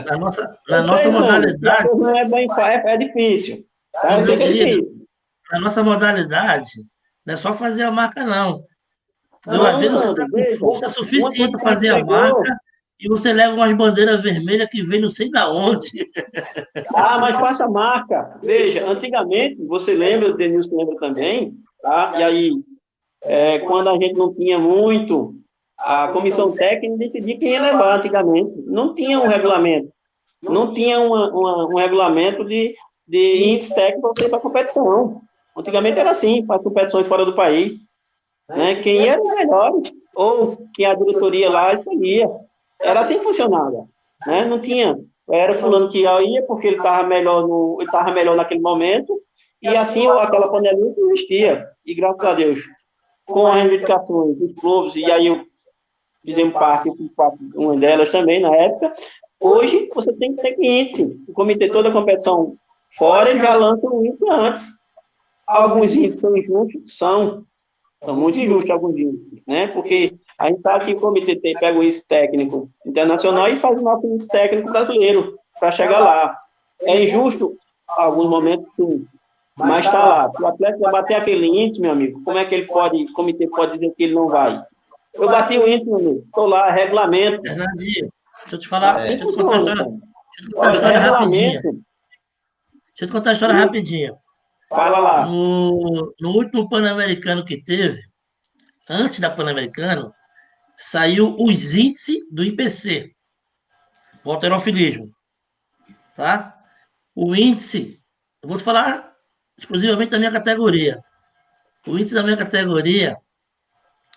na nossa modalidade... Não é bem fácil, é difícil. Tá? Eu sei que é difícil. Na nossa modalidade, não é só fazer a marca, não. Às vezes você está com força suficiente para fazer a marca e você leva umas bandeiras vermelhas que vem não sei de onde. Mas faça a marca. Veja, antigamente, você lembra, o Denilson lembra também, tá? E aí, quando a gente não tinha muito, a comissão técnica decidia quem ia levar antigamente. Não tinha um regulamento. Não tinha um regulamento de índice técnico para para a competição. Antigamente era assim, para competições fora do país. Né? Quem era o melhor, ou quem a diretoria lá escolhia. Era assim que funcionava. Né? Não tinha. Era fulano que ia porque ele estava melhor naquele momento, e assim aquela panelinha não existia. E graças a Deus, com as reivindicações dos clubes, e aí eu fizemos parte, uma delas também na época, hoje você tem que ter índice. O comitê toda a competição fora, ele já lança um índice antes. Alguns índices são injustos, são muito injustos alguns índices, né? Porque a gente sabe que o comitê pega o índice técnico internacional e faz o nosso índice técnico brasileiro para chegar lá. É injusto em alguns momentos, sim, mas está lá. Se o atleta vai bater aquele índice, meu amigo, como é que o comitê pode dizer que ele não vai? Eu bati o índice, meu amigo, estou lá, regulamento. Fernandinho, deixa eu te falar, deixa eu te contar a história rapidinha. Deixa eu te contar a história rapidinha. Fala lá. No último Pan-Americano que teve, antes da Pan-Americano, saiu os índices do IPC, o halterofilismo, tá? O índice, eu vou te falar exclusivamente da minha categoria. O índice da minha categoria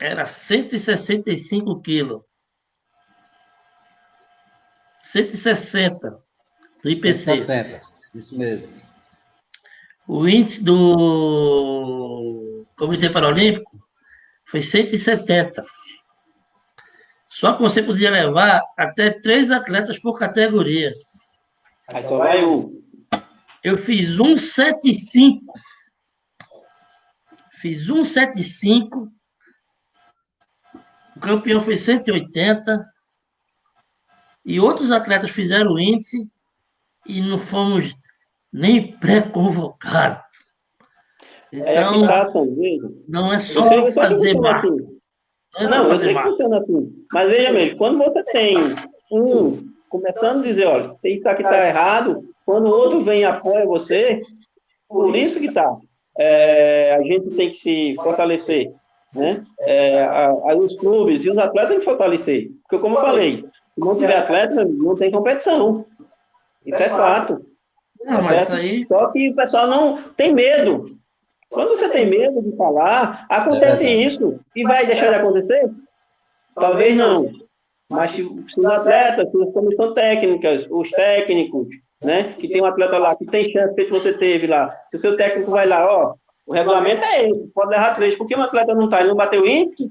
era 165 quilos. 160 do IPC. 160, isso mesmo. O índice do Comitê Paralímpico foi 170. Só que você podia levar até 3 atletas por categoria. Aí só vai um. Eu fiz 175. Fiz 175. O campeão foi 180. E outros atletas fizeram o índice e não fomos nem pré-convocados. Então, não é só fazer marca. Não, eu sei que funciona assim. Mas veja mesmo, quando você tem começando a dizer, olha, isso aqui está errado, quando o outro vem e apoia você, por isso que está. A gente tem que se fortalecer. Né? Os clubes e os atletas têm que fortalecer. Porque, como eu falei, se não tiver atleta, não tem competição. Isso é fato. Não, mas isso aí... Só que o pessoal não tem medo. Quando você tem medo de falar, acontece isso. E vai deixar de acontecer? Talvez não. Mas se os atletas, se as comissões técnicas, os técnicos, né, que tem um atleta lá, que tem chance que você teve lá, se o seu técnico vai lá, ó, o regulamento é esse, pode levar 3. Porque o atleta não está, ele não bateu índice,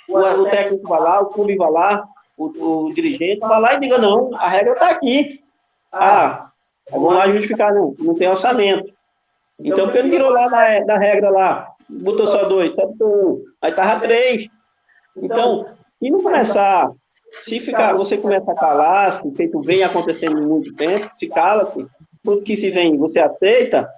o técnico vai lá, o clube vai lá, o dirigente vai lá e diga, não, a regra está aqui. Vamos lá justificar, não tem orçamento. Então, porque ele tirou lá da regra lá, botou só 2, só botou 1, aí estava 3. Então, se não começar, se ficar, você começa a calar, se feito vem acontecendo em muito tempo, se cala-se, tudo que se vem você aceita,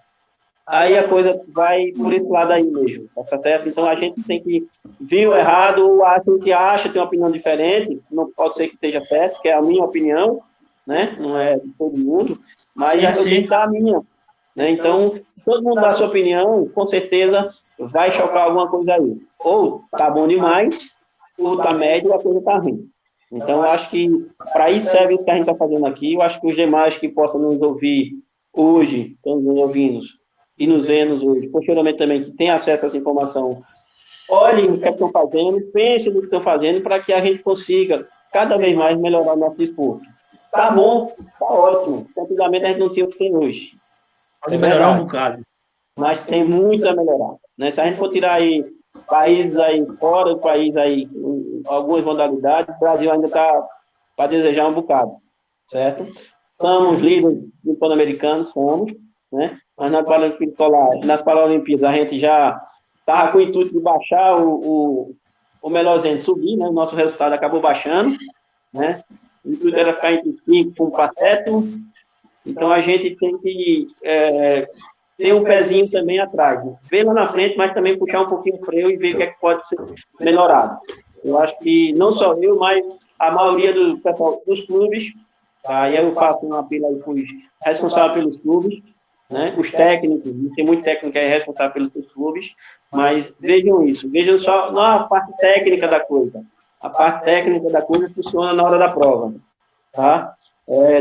aí a coisa vai por esse lado aí mesmo, tá certo? Então a gente tem que ver o errado, ou acha o que acha, tem uma opinião diferente, não pode ser que esteja certo, que é a minha opinião, né? Não é de todo mundo, mas eu tenho que dar a minha, né? Então, se todo mundo dá a sua opinião, com certeza vai chocar alguma coisa aí. Ou tá bom demais, ou tá médio, a coisa tá ruim. Então, eu acho que para isso serve o que a gente está fazendo aqui. Eu acho que os demais que possam nos ouvir hoje, estão nos ouvindo e nos vendo hoje, posteriormente também, que tem acesso a essa informação, olhem o que estão fazendo, pensem no que estão fazendo, para que a gente consiga cada vez mais melhorar o nosso desporto. Tá bom, tá ótimo. Antigamente a gente não tinha o que tem hoje. Pode melhorar um bocado. Mas tem muito a melhorar. Né? Se a gente for tirar aí países aí, fora do país aí, algumas modalidades, o Brasil ainda está para desejar um bocado, certo? Somos líderes do Pan-Americano, somos, né? Mas nas Paralimpíadas a gente já estava com o intuito de baixar o melhorzinho, subir, né? O nosso resultado acabou baixando, né? O intuito era ficar entre 5 para 7, então a gente tem que ter um pezinho também atrás, ver lá na frente, mas também puxar um pouquinho o freio e ver o que é que pode ser melhorado. Eu acho que não só eu, mas a maioria do pessoal dos clubes, aí eu faço um apelo aí para os responsáveis pelos clubes, né? Os técnicos, tem muito técnico aí responsável pelos seus clubes, mas vejam isso, vejam só não a parte técnica da coisa. A parte técnica da coisa funciona na hora da prova, tá?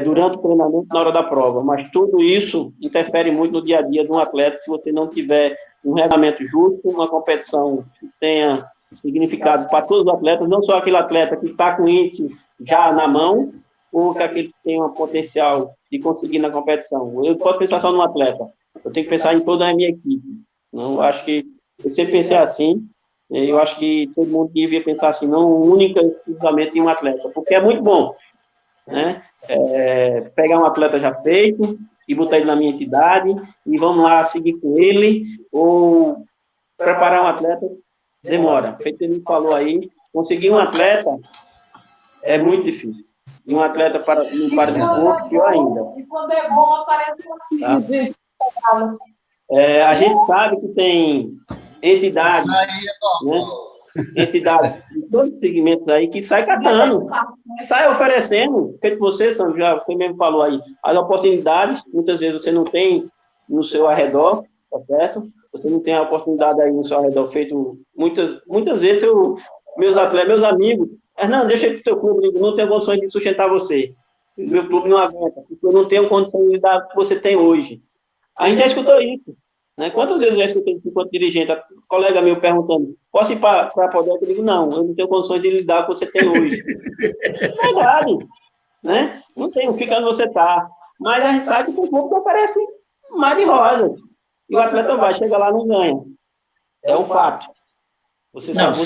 Durante o treinamento, na hora da prova, mas tudo isso interfere muito no dia a dia de um atleta se você não tiver um regulamento justo, uma competição que tenha significado para todos os atletas, não só aquele atleta que está com o índice já na mão, ou que aquele que tem um potencial de conseguir na competição. Eu posso pensar só no atleta, eu tenho que pensar em toda a minha equipe. Não, eu acho que eu sempre pensei assim, eu acho que todo mundo devia pensar assim, não única e exclusivamente em um atleta, porque é muito bom, né? Pegar um atleta já feito e botar ele na minha entidade e vamos lá seguir com ele, ou preparar um atleta demora. Feito ele falou aí, conseguir um atleta é muito difícil. E um atleta para desporto, pior ainda. E quando é bom, aparece assim, tá? gente. A gente sabe que tem entidades, né? Entidades de todos os segmentos aí que sai catando, sai oferecendo, feito você, Sandro, já você mesmo falou aí, as oportunidades, muitas vezes você não tem no seu arredor, tá certo? Você não tem a oportunidade aí no seu arredor feito, muitas vezes meus atletas, meus amigos, não, deixa eu ir pro teu clube, não tenho condições de sustentar você, meu clube não aguenta, porque eu não tenho condições de dar o que você tem hoje. A gente já escutou isso. Né? Quantas vezes eu já escutei enquanto dirigente, colega meu perguntando, posso ir para poder? Eu digo, não, eu não tenho condições de lidar com o que você tem hoje. É verdade. Né? Não tenho, fica onde você está. Mas a gente sabe que o clube oferece mar de rosas. E o atleta vai, chega lá e não ganha. É um fato. Você sabe,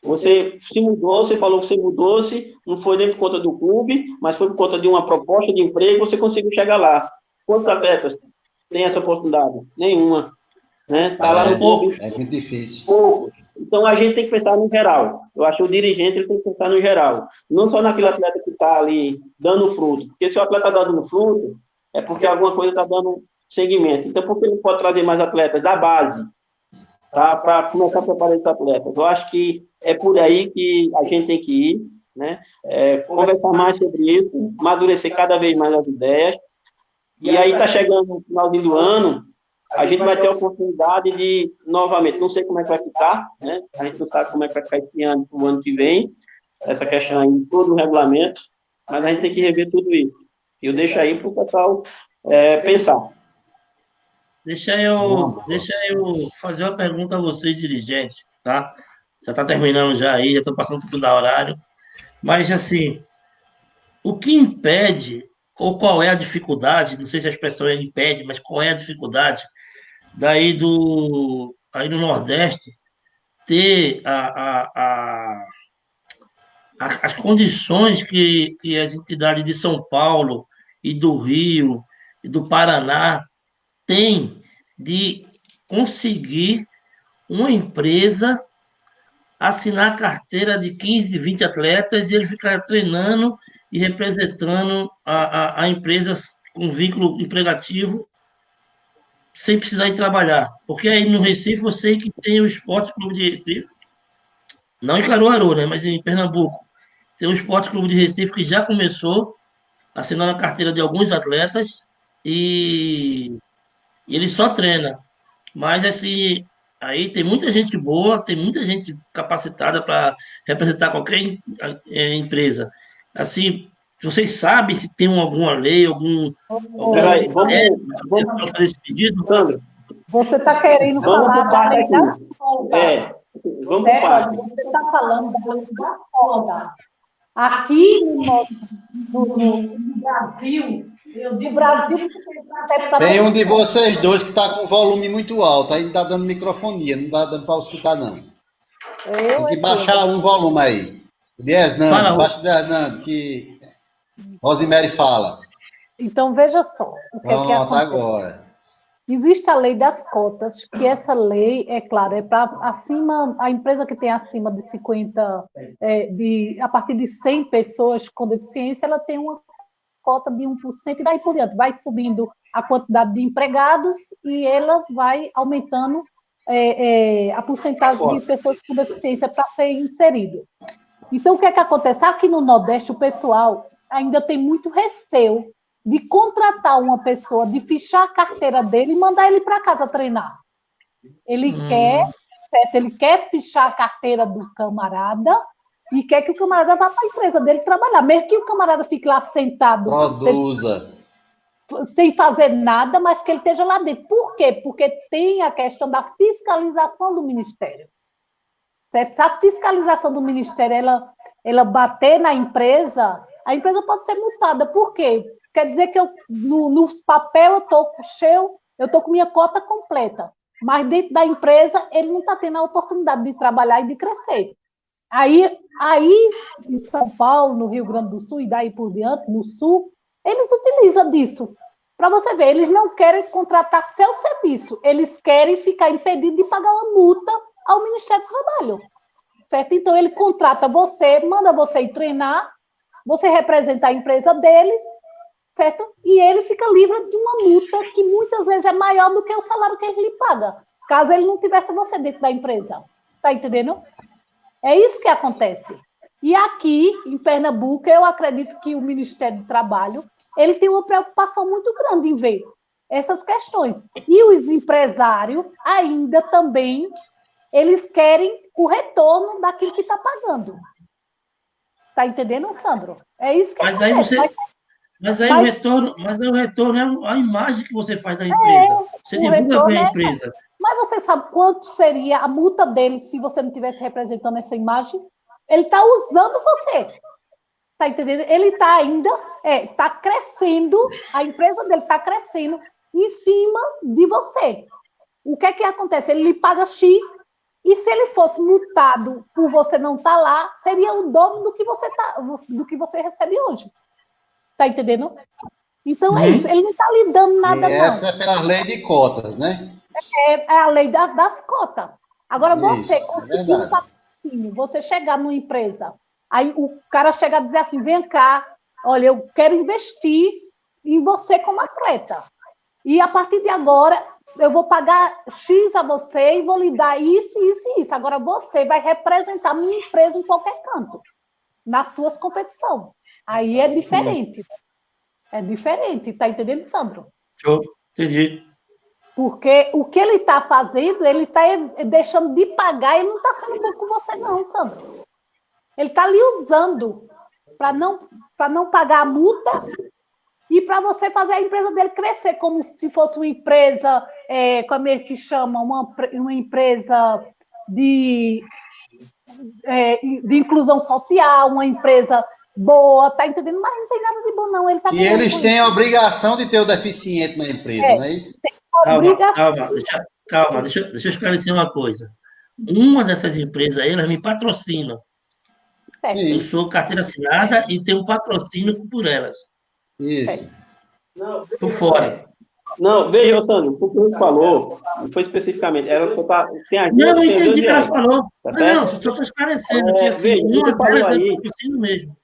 você se mudou, você falou que você mudou-se, não foi nem por conta do clube, mas foi por conta de uma proposta de emprego, você conseguiu chegar lá. Quantos atletas tem essa oportunidade? Nenhuma. Né? Tá lá no clube. É muito difícil. Pouco. Então a gente tem que pensar no geral. Eu acho que o dirigente ele tem que pensar no geral. Não só naquele atleta que está ali dando fruto. Porque se o atleta está dando fruto, é porque alguma coisa está dando seguimento. Então por que ele pode trazer mais atletas da base? Tá? Para começar a preparar esses atletas. Eu acho que é por aí que a gente tem que ir. Né? Conversar mais sobre isso, amadurecer cada vez mais as ideias. E aí está chegando no finalzinho do ano, a gente vai ter a oportunidade de, novamente, não sei como é que vai ficar, né? A gente não sabe como é que vai ficar esse ano, o ano que vem, essa questão aí, todo o regulamento, mas a gente tem que rever tudo isso. E eu deixo aí para o pessoal pensar. Deixa eu fazer uma pergunta a vocês, dirigentes, tá? Já está terminando já aí, já estou passando um pouco da horário. Mas, assim, o que impede, ou qual é a dificuldade, não sei se a expressão é impede, mas qual é a dificuldade aí no Nordeste ter as condições que as entidades de São Paulo e do Rio e do Paraná têm de conseguir uma empresa assinar carteira de 15, 20 atletas e ele ficar treinando e representando a empresas com vínculo empregativo sem precisar ir trabalhar. Porque aí no Recife, eu sei que tem o Esporte Clube de Recife, não em Caruaru, né, mas em Pernambuco. Tem o Esporte Clube de Recife que já começou assinando a carteira de alguns atletas e ele só treina. Mas, assim, aí tem muita gente boa, tem muita gente capacitada para representar qualquer empresa. Assim, vocês sabem se tem alguma lei, algum Peraí, para fazer esse pedido? Sandro, Você está querendo vamos falar por da parte lei aqui. da folga. Vamos por parte. Você está falando da lei da folga. Aqui no Brasil, eu digo Brasil, Tem um de vocês dois que está com volume muito alto, aí não está dando microfonia, não está dando para escutar, não. Tem que baixar um volume aí. O de Hernando, baixa o de Hernando, que Rosemary fala. Então, veja só. O que é que acontece? Agora. Existe a lei das cotas, que essa lei, é claro, é para acima, a empresa que tem acima de 50, a partir de 100 pessoas com deficiência, ela tem uma cota de 1% e daí por diante. Vai subindo a quantidade de empregados e ela vai aumentando a porcentagem de pessoas com deficiência para ser inserido. Então, o que é que acontece? Aqui no Nordeste, o pessoal ainda tem muito receio de contratar uma pessoa, de fichar a carteira dele e mandar ele para casa treinar. Ele quer fichar a carteira do camarada e quer que o camarada vá para a empresa dele trabalhar, mesmo que o camarada fique lá sentado, produza, sem fazer nada, mas que ele esteja lá dentro. Por quê? Porque tem a questão da fiscalização do Ministério. Certo? Se a fiscalização do Ministério ela bater na empresa, a empresa pode ser multada. Por quê? Quer dizer que nos papel eu estou cheio, eu estou com minha cota completa, mas dentro da empresa ele não está tendo a oportunidade de trabalhar e de crescer. Aí em São Paulo, no Rio Grande do Sul e daí por diante, no Sul, eles utilizam disso. Para você ver, eles não querem contratar seu serviço, eles querem ficar impedidos de pagar uma multa ao Ministério do Trabalho. Certo? Então ele contrata você, manda você ir treinar, você representa a empresa deles, certo? E ele fica livre de uma multa que muitas vezes é maior do que o salário que ele lhe paga, caso ele não tivesse você dentro da empresa. Tá entendendo? É isso que acontece. E aqui, em Pernambuco, eu acredito que o Ministério do Trabalho, ele tem uma preocupação muito grande em ver essas questões. E os empresários ainda também, eles querem o retorno daquilo que está pagando. Tá entendendo, Sandro? É isso que acontece. Mas aí o retorno é a imagem que você faz da empresa. Você divulga bem a empresa. Mas você sabe quanto seria a multa dele se você não estivesse representando essa imagem? Ele está usando você. Está entendendo? Ele está ainda, está crescendo, a empresa dele está crescendo em cima de você. O que é que acontece? Ele lhe paga X, e se ele fosse multado por você não estar lá, seria o dobro do que você recebe hoje. Está entendendo? Então é isso, ele não está lhe dando nada, e essa é pela lei de cotas, né? É a lei das cotas. Agora, você isso, conseguir um patrocínio, você chegar numa empresa, aí o cara chega a dizer assim, vem cá, olha, eu quero investir em você como atleta. E a partir de agora, eu vou pagar X a você e vou lhe dar isso, isso e isso. Agora, você vai representar a minha empresa em qualquer canto, nas suas competições. Aí é diferente. É diferente, tá entendendo, Sandro? Entendi. Porque o que ele está fazendo, ele está deixando de pagar, ele não está sendo bom com você, não, Sandro. Ele está lhe usando para não pagar a multa e para você fazer a empresa dele crescer, como se fosse uma empresa, como é que chama, uma empresa de inclusão social, uma empresa boa, tá entendendo? Mas não tem nada de bom, não. E eles têm a obrigação de ter o deficiente na empresa, não é isso? Calma, deixa eu esclarecer uma coisa. Uma dessas empresas aí, elas me patrocinam. Eu sou carteira assinada e tenho um patrocínio por elas. Isso. Por fora. Não, veja, Sandro, o que o Rico falou, não foi especificamente, era tem as duas, Não, eu tem entendi duas o que ela viés, falou. tá Ah, não, certo? só estou esclarecendo que assim, Veja, uma você falou delas é aí. patrocínio mesmo.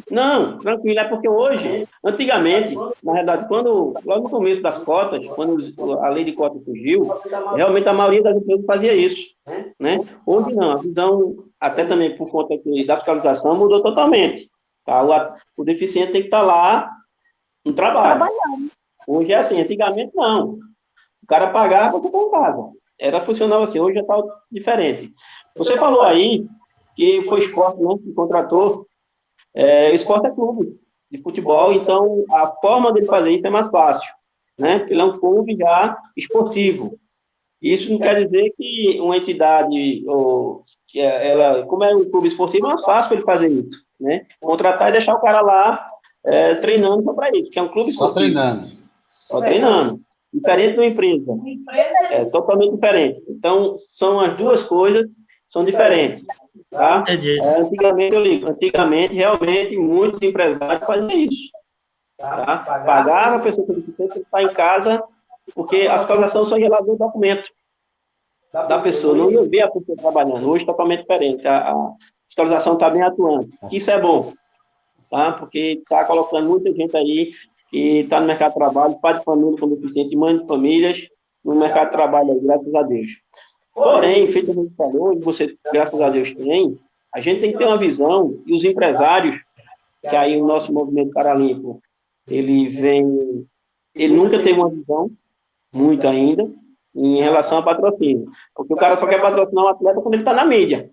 Não, tranquilo, é porque hoje, antigamente, na verdade, logo no começo das cotas, quando a lei de cotas surgiu, realmente a maioria das empresas fazia isso, né? Hoje não, a visão, até também por conta da fiscalização, mudou totalmente, tá? O deficiente tem que estar lá no trabalho. Trabalhando. Hoje é assim, antigamente não. O cara pagava para ficar em casa. Funcionava assim, hoje já está diferente. Você falou aí que foi esporte, né, que contratou. Esporte é clube de futebol, então a forma dele fazer isso é mais fácil, né? Porque ele é um clube já esportivo. Isso não quer dizer que uma entidade, como é um clube esportivo, é mais fácil ele fazer isso, né? Contratar e deixar o cara lá treinando só para isso, que é um clube Só esportivo. treinando. Só treinando. Diferente de uma empresa. É totalmente diferente. Então, são as duas coisas, são diferentes. Tá? Entendi. Antigamente, realmente, muitos empresários faziam isso. Tá? Pagaram a pessoa que está em casa, porque a fiscalização só ia lá ver o documento da pessoa, não ia ver a pessoa trabalhando. Hoje, totalmente diferente. A fiscalização está bem atuante. Isso é bom, tá? Porque está colocando muita gente aí que está no mercado de trabalho, pai de família com deficiente, mãe de famílias, no mercado de trabalho aí, graças a Deus. Porém, feito a gente falou, e você, graças a Deus, tem, a gente tem que ter uma visão, e os empresários, que aí o nosso movimento paralímpico, ele nunca teve uma visão, muito ainda, em relação a patrocínio. Porque o cara só quer patrocinar um atleta quando ele está na mídia,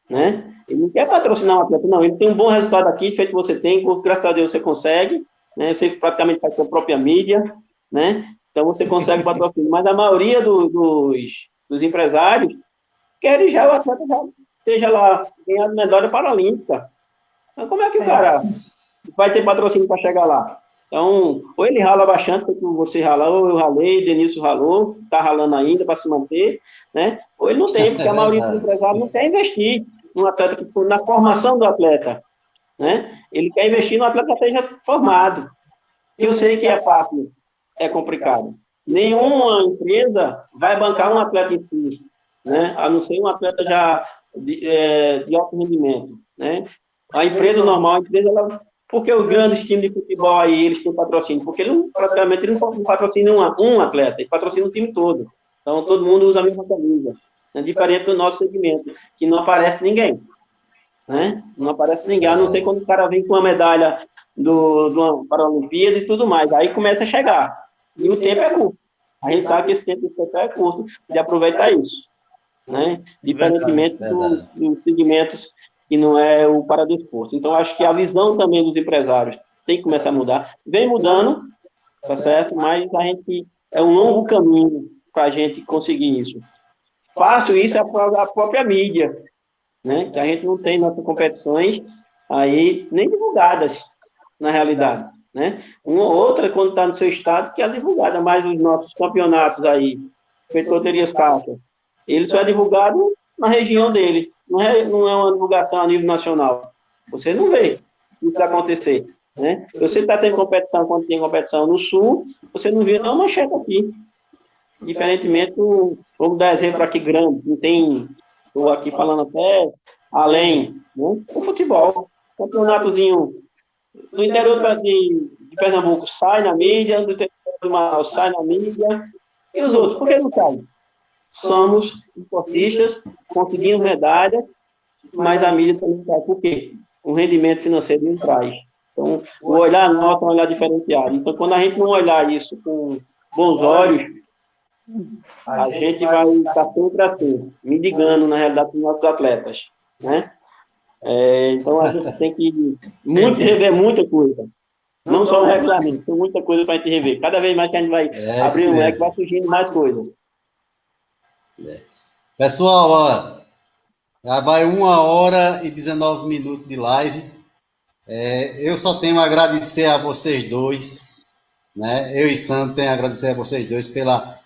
né? Ele não quer patrocinar um atleta, não. Ele tem um bom resultado aqui, feito você tem, graças a Deus você consegue, né? Você praticamente faz sua própria mídia, né? Então você consegue patrocínio. Mas a maioria dos empresários querem já o atleta já esteja lá ganhando medalha paralímpica. Então como é que o cara vai ter patrocínio para chegar lá? Então, ou ele rala bastante, como você ralou, ou eu ralei, Denilson ralou, está ralando ainda para se manter, né? Ou ele não tem, porque a maioria dos empresários não quer investir no atleta, na formação do atleta, né? Ele quer investir no atleta que esteja formado. Eu sei que é fácil, é complicado. Nenhuma empresa vai bancar um atleta em si, né? A não ser um atleta já de alto rendimento, né? A empresa normal, porque os grandes times de futebol aí, eles têm patrocínio? Porque praticamente ele não patrocina um atleta, ele patrocina o time todo. Então, todo mundo usa a mesma camisa. É diferente do nosso segmento, que não aparece ninguém. Né? Não aparece ninguém, a não ser quando o cara vem com uma medalha para a Olimpíada e tudo mais. Aí começa a chegar. E o tempo é curto. A gente sabe que esse tempo é curto de aproveitar isso. Né? Diferentemente dos segmentos que não é o paradesporto. Então, acho que a visão também dos empresários tem que começar a mudar. Vem mudando, tá certo? Mas é um longo caminho para a gente conseguir isso. Fácil isso é a própria mídia, né? Que a gente não tem nossas competições aí nem divulgadas, na realidade. Né? Uma ou outra, quando está no seu estado, que é divulgada, mas os nossos campeonatos aí, feito loterias caixas, ele só é divulgado na região dele. Não é uma divulgação a nível nacional. Você não vê isso acontecer. Né? Você está tendo competição, quando tem competição no Sul, você não vê nenhuma manchete aqui. Diferentemente, vamos dar exemplo aqui grande, não tem, estou aqui falando até além, né? O futebol. Campeonatozinho do interior de Pernambuco sai na mídia, do interior do Manaus sai na mídia, e os outros, por que não saem? Somos esportistas, conseguimos medalhas, mas a mídia também sai. Por quê? O rendimento financeiro não traz. Então, o olhar nosso é um olhar diferenciado. Então, quando a gente não olhar isso com bons olhos, a gente vai estar sempre assim, mendigando, na realidade, com os nossos atletas. Né? Então, a gente tem que rever muita coisa. Não só no regulamento, tem muita coisa para a gente rever. Cada vez mais que a gente vai abrir um leque, vai surgindo mais coisas. Pessoal, ó, já vai 1h19 de live. Eu só tenho a agradecer a vocês dois, né? Eu e Sandro tenho a agradecer a vocês dois pela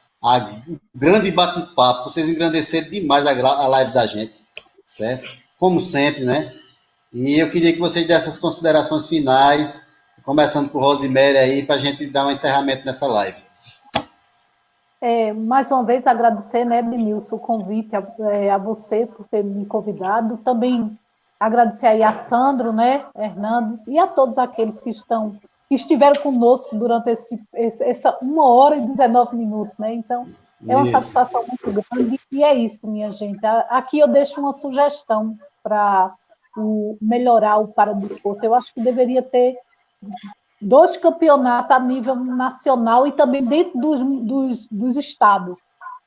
grande bate-papo. Vocês engrandeceram demais a live da gente, certo? Como sempre, né? E eu queria que vocês dessem as considerações finais, começando por Rosemary aí, para a gente dar um encerramento nessa live. Mais uma vez agradecer, né, Denilson, o convite a você por ter me convidado. Também agradecer aí a Sandro, né, Hernandes, e a todos aqueles que estiveram conosco durante essa 1h19, né? Então, é uma satisfação muito grande, e é isso, minha gente. Aqui eu deixo uma sugestão para melhorar o paradesporto. Eu acho que deveria ter 2 campeonatos a nível nacional e também dentro dos estados.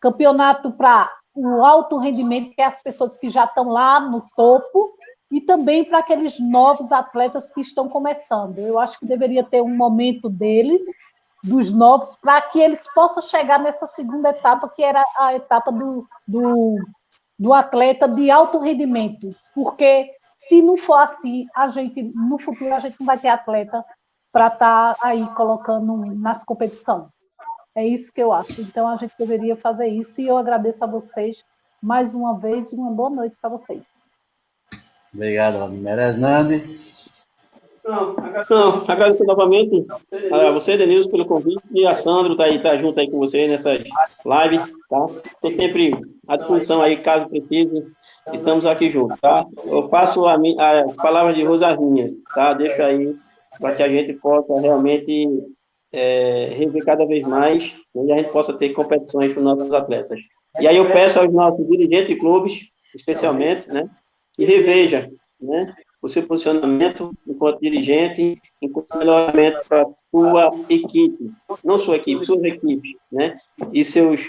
Campeonato para o alto rendimento, que é as pessoas que já estão lá no topo, e também para aqueles novos atletas que estão começando. Eu acho que deveria ter um momento deles, dos novos, para que eles possam chegar nessa segunda etapa, que era a etapa do atleta de alto rendimento. Porque, se não for assim, no futuro a gente não vai ter atleta para estar aí colocando nas competições. É isso que eu acho. Então, a gente deveria fazer isso, e eu agradeço a vocês mais uma vez, e uma boa noite para vocês. Obrigado, Rosemary. Hernandes. Não, agradecer novamente a você, Denilson, pelo convite, e a Sandro tá junto aí com você nessas lives, tá? Estou sempre à disposição aí, caso precise, estamos aqui juntos, tá? Eu faço a palavra de Rosarinha, tá? Deixo aí para que a gente possa realmente rever cada vez mais, e a gente possa ter competições para os nossos atletas. E aí eu peço aos nossos dirigentes de clubes, especialmente, né, que reveja, né, o seu posicionamento enquanto dirigente, enquanto melhoramento para a sua equipe, não sua equipe, suas equipes, né, e seus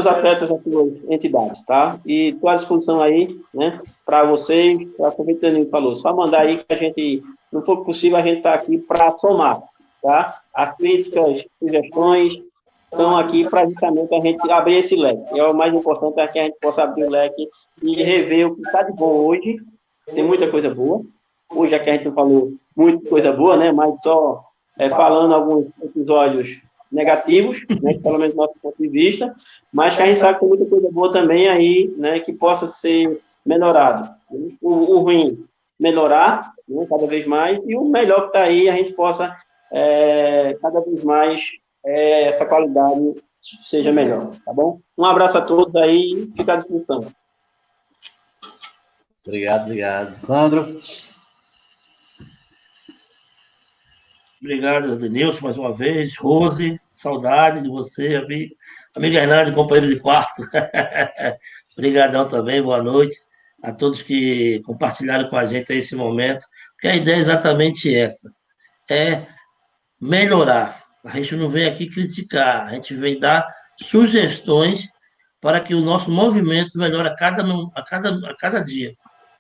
atletas das suas entidades, tá? E estou à disposição aí, né, para vocês, como o Danilo falou, só mandar aí que a gente, não for possível, a gente está aqui para somar, tá? As críticas, sugestões estão aqui para justamente a gente abrir esse leque. O mais importante é que a gente possa abrir o leque e rever o que está de bom hoje. Tem muita coisa boa. Hoje, já que a gente não falou muita coisa boa, né? Mas só falando alguns episódios negativos, né? Pelo menos do nosso ponto de vista, mas que a gente sabe que tem muita coisa boa também aí, né? Que possa ser melhorado. O ruim, melhorar, né? Cada vez mais, e o melhor que está aí, a gente possa cada vez mais essa qualidade seja melhor, tá bom? Um abraço a todos aí e fica à disposição. Obrigado. Sandro? Obrigado, Denilson, mais uma vez. Rose, saudade de você, amiga Hernandes, companheiro de quarto. Obrigadão também, boa noite a todos que compartilharam com a gente esse momento, porque a ideia é exatamente essa, melhorar. A gente não vem aqui criticar, a gente vem dar sugestões para que o nosso movimento melhore a cada dia.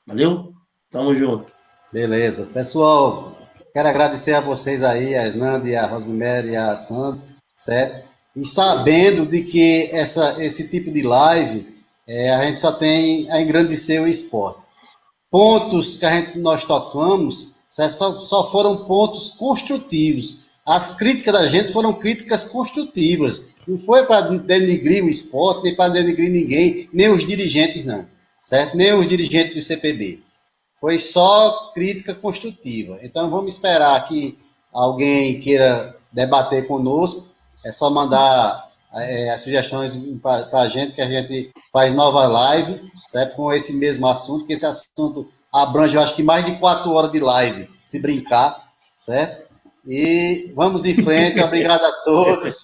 Valeu? Tamo junto. Beleza. Pessoal, quero agradecer a vocês aí, a Hernandes, a Rosemary e a Sandra, certo? E sabendo de que esse tipo de live, a gente só tem a engrandecer o esporte. Pontos que nós tocamos só foram pontos construtivos. As críticas da gente foram críticas construtivas. Não foi para denigrir o esporte, nem para denigrir ninguém, nem os dirigentes, não. Certo? Nem os dirigentes do CPB. Foi só crítica construtiva. Então, vamos esperar que alguém queira debater conosco. É só mandar as sugestões para a gente, que a gente faz nova live, certo? Com esse mesmo assunto, que esse assunto abrange, eu acho que mais de 4 horas de live, se brincar, certo? E vamos em frente. Obrigado a todos.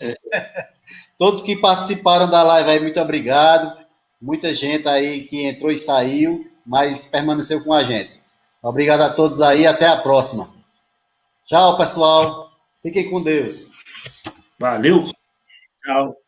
Todos que participaram da live aí, muito obrigado. Muita gente aí que entrou e saiu, mas permaneceu com a gente. Obrigado a todos aí, até a próxima. Tchau, pessoal. Fiquem com Deus. Valeu. Tchau.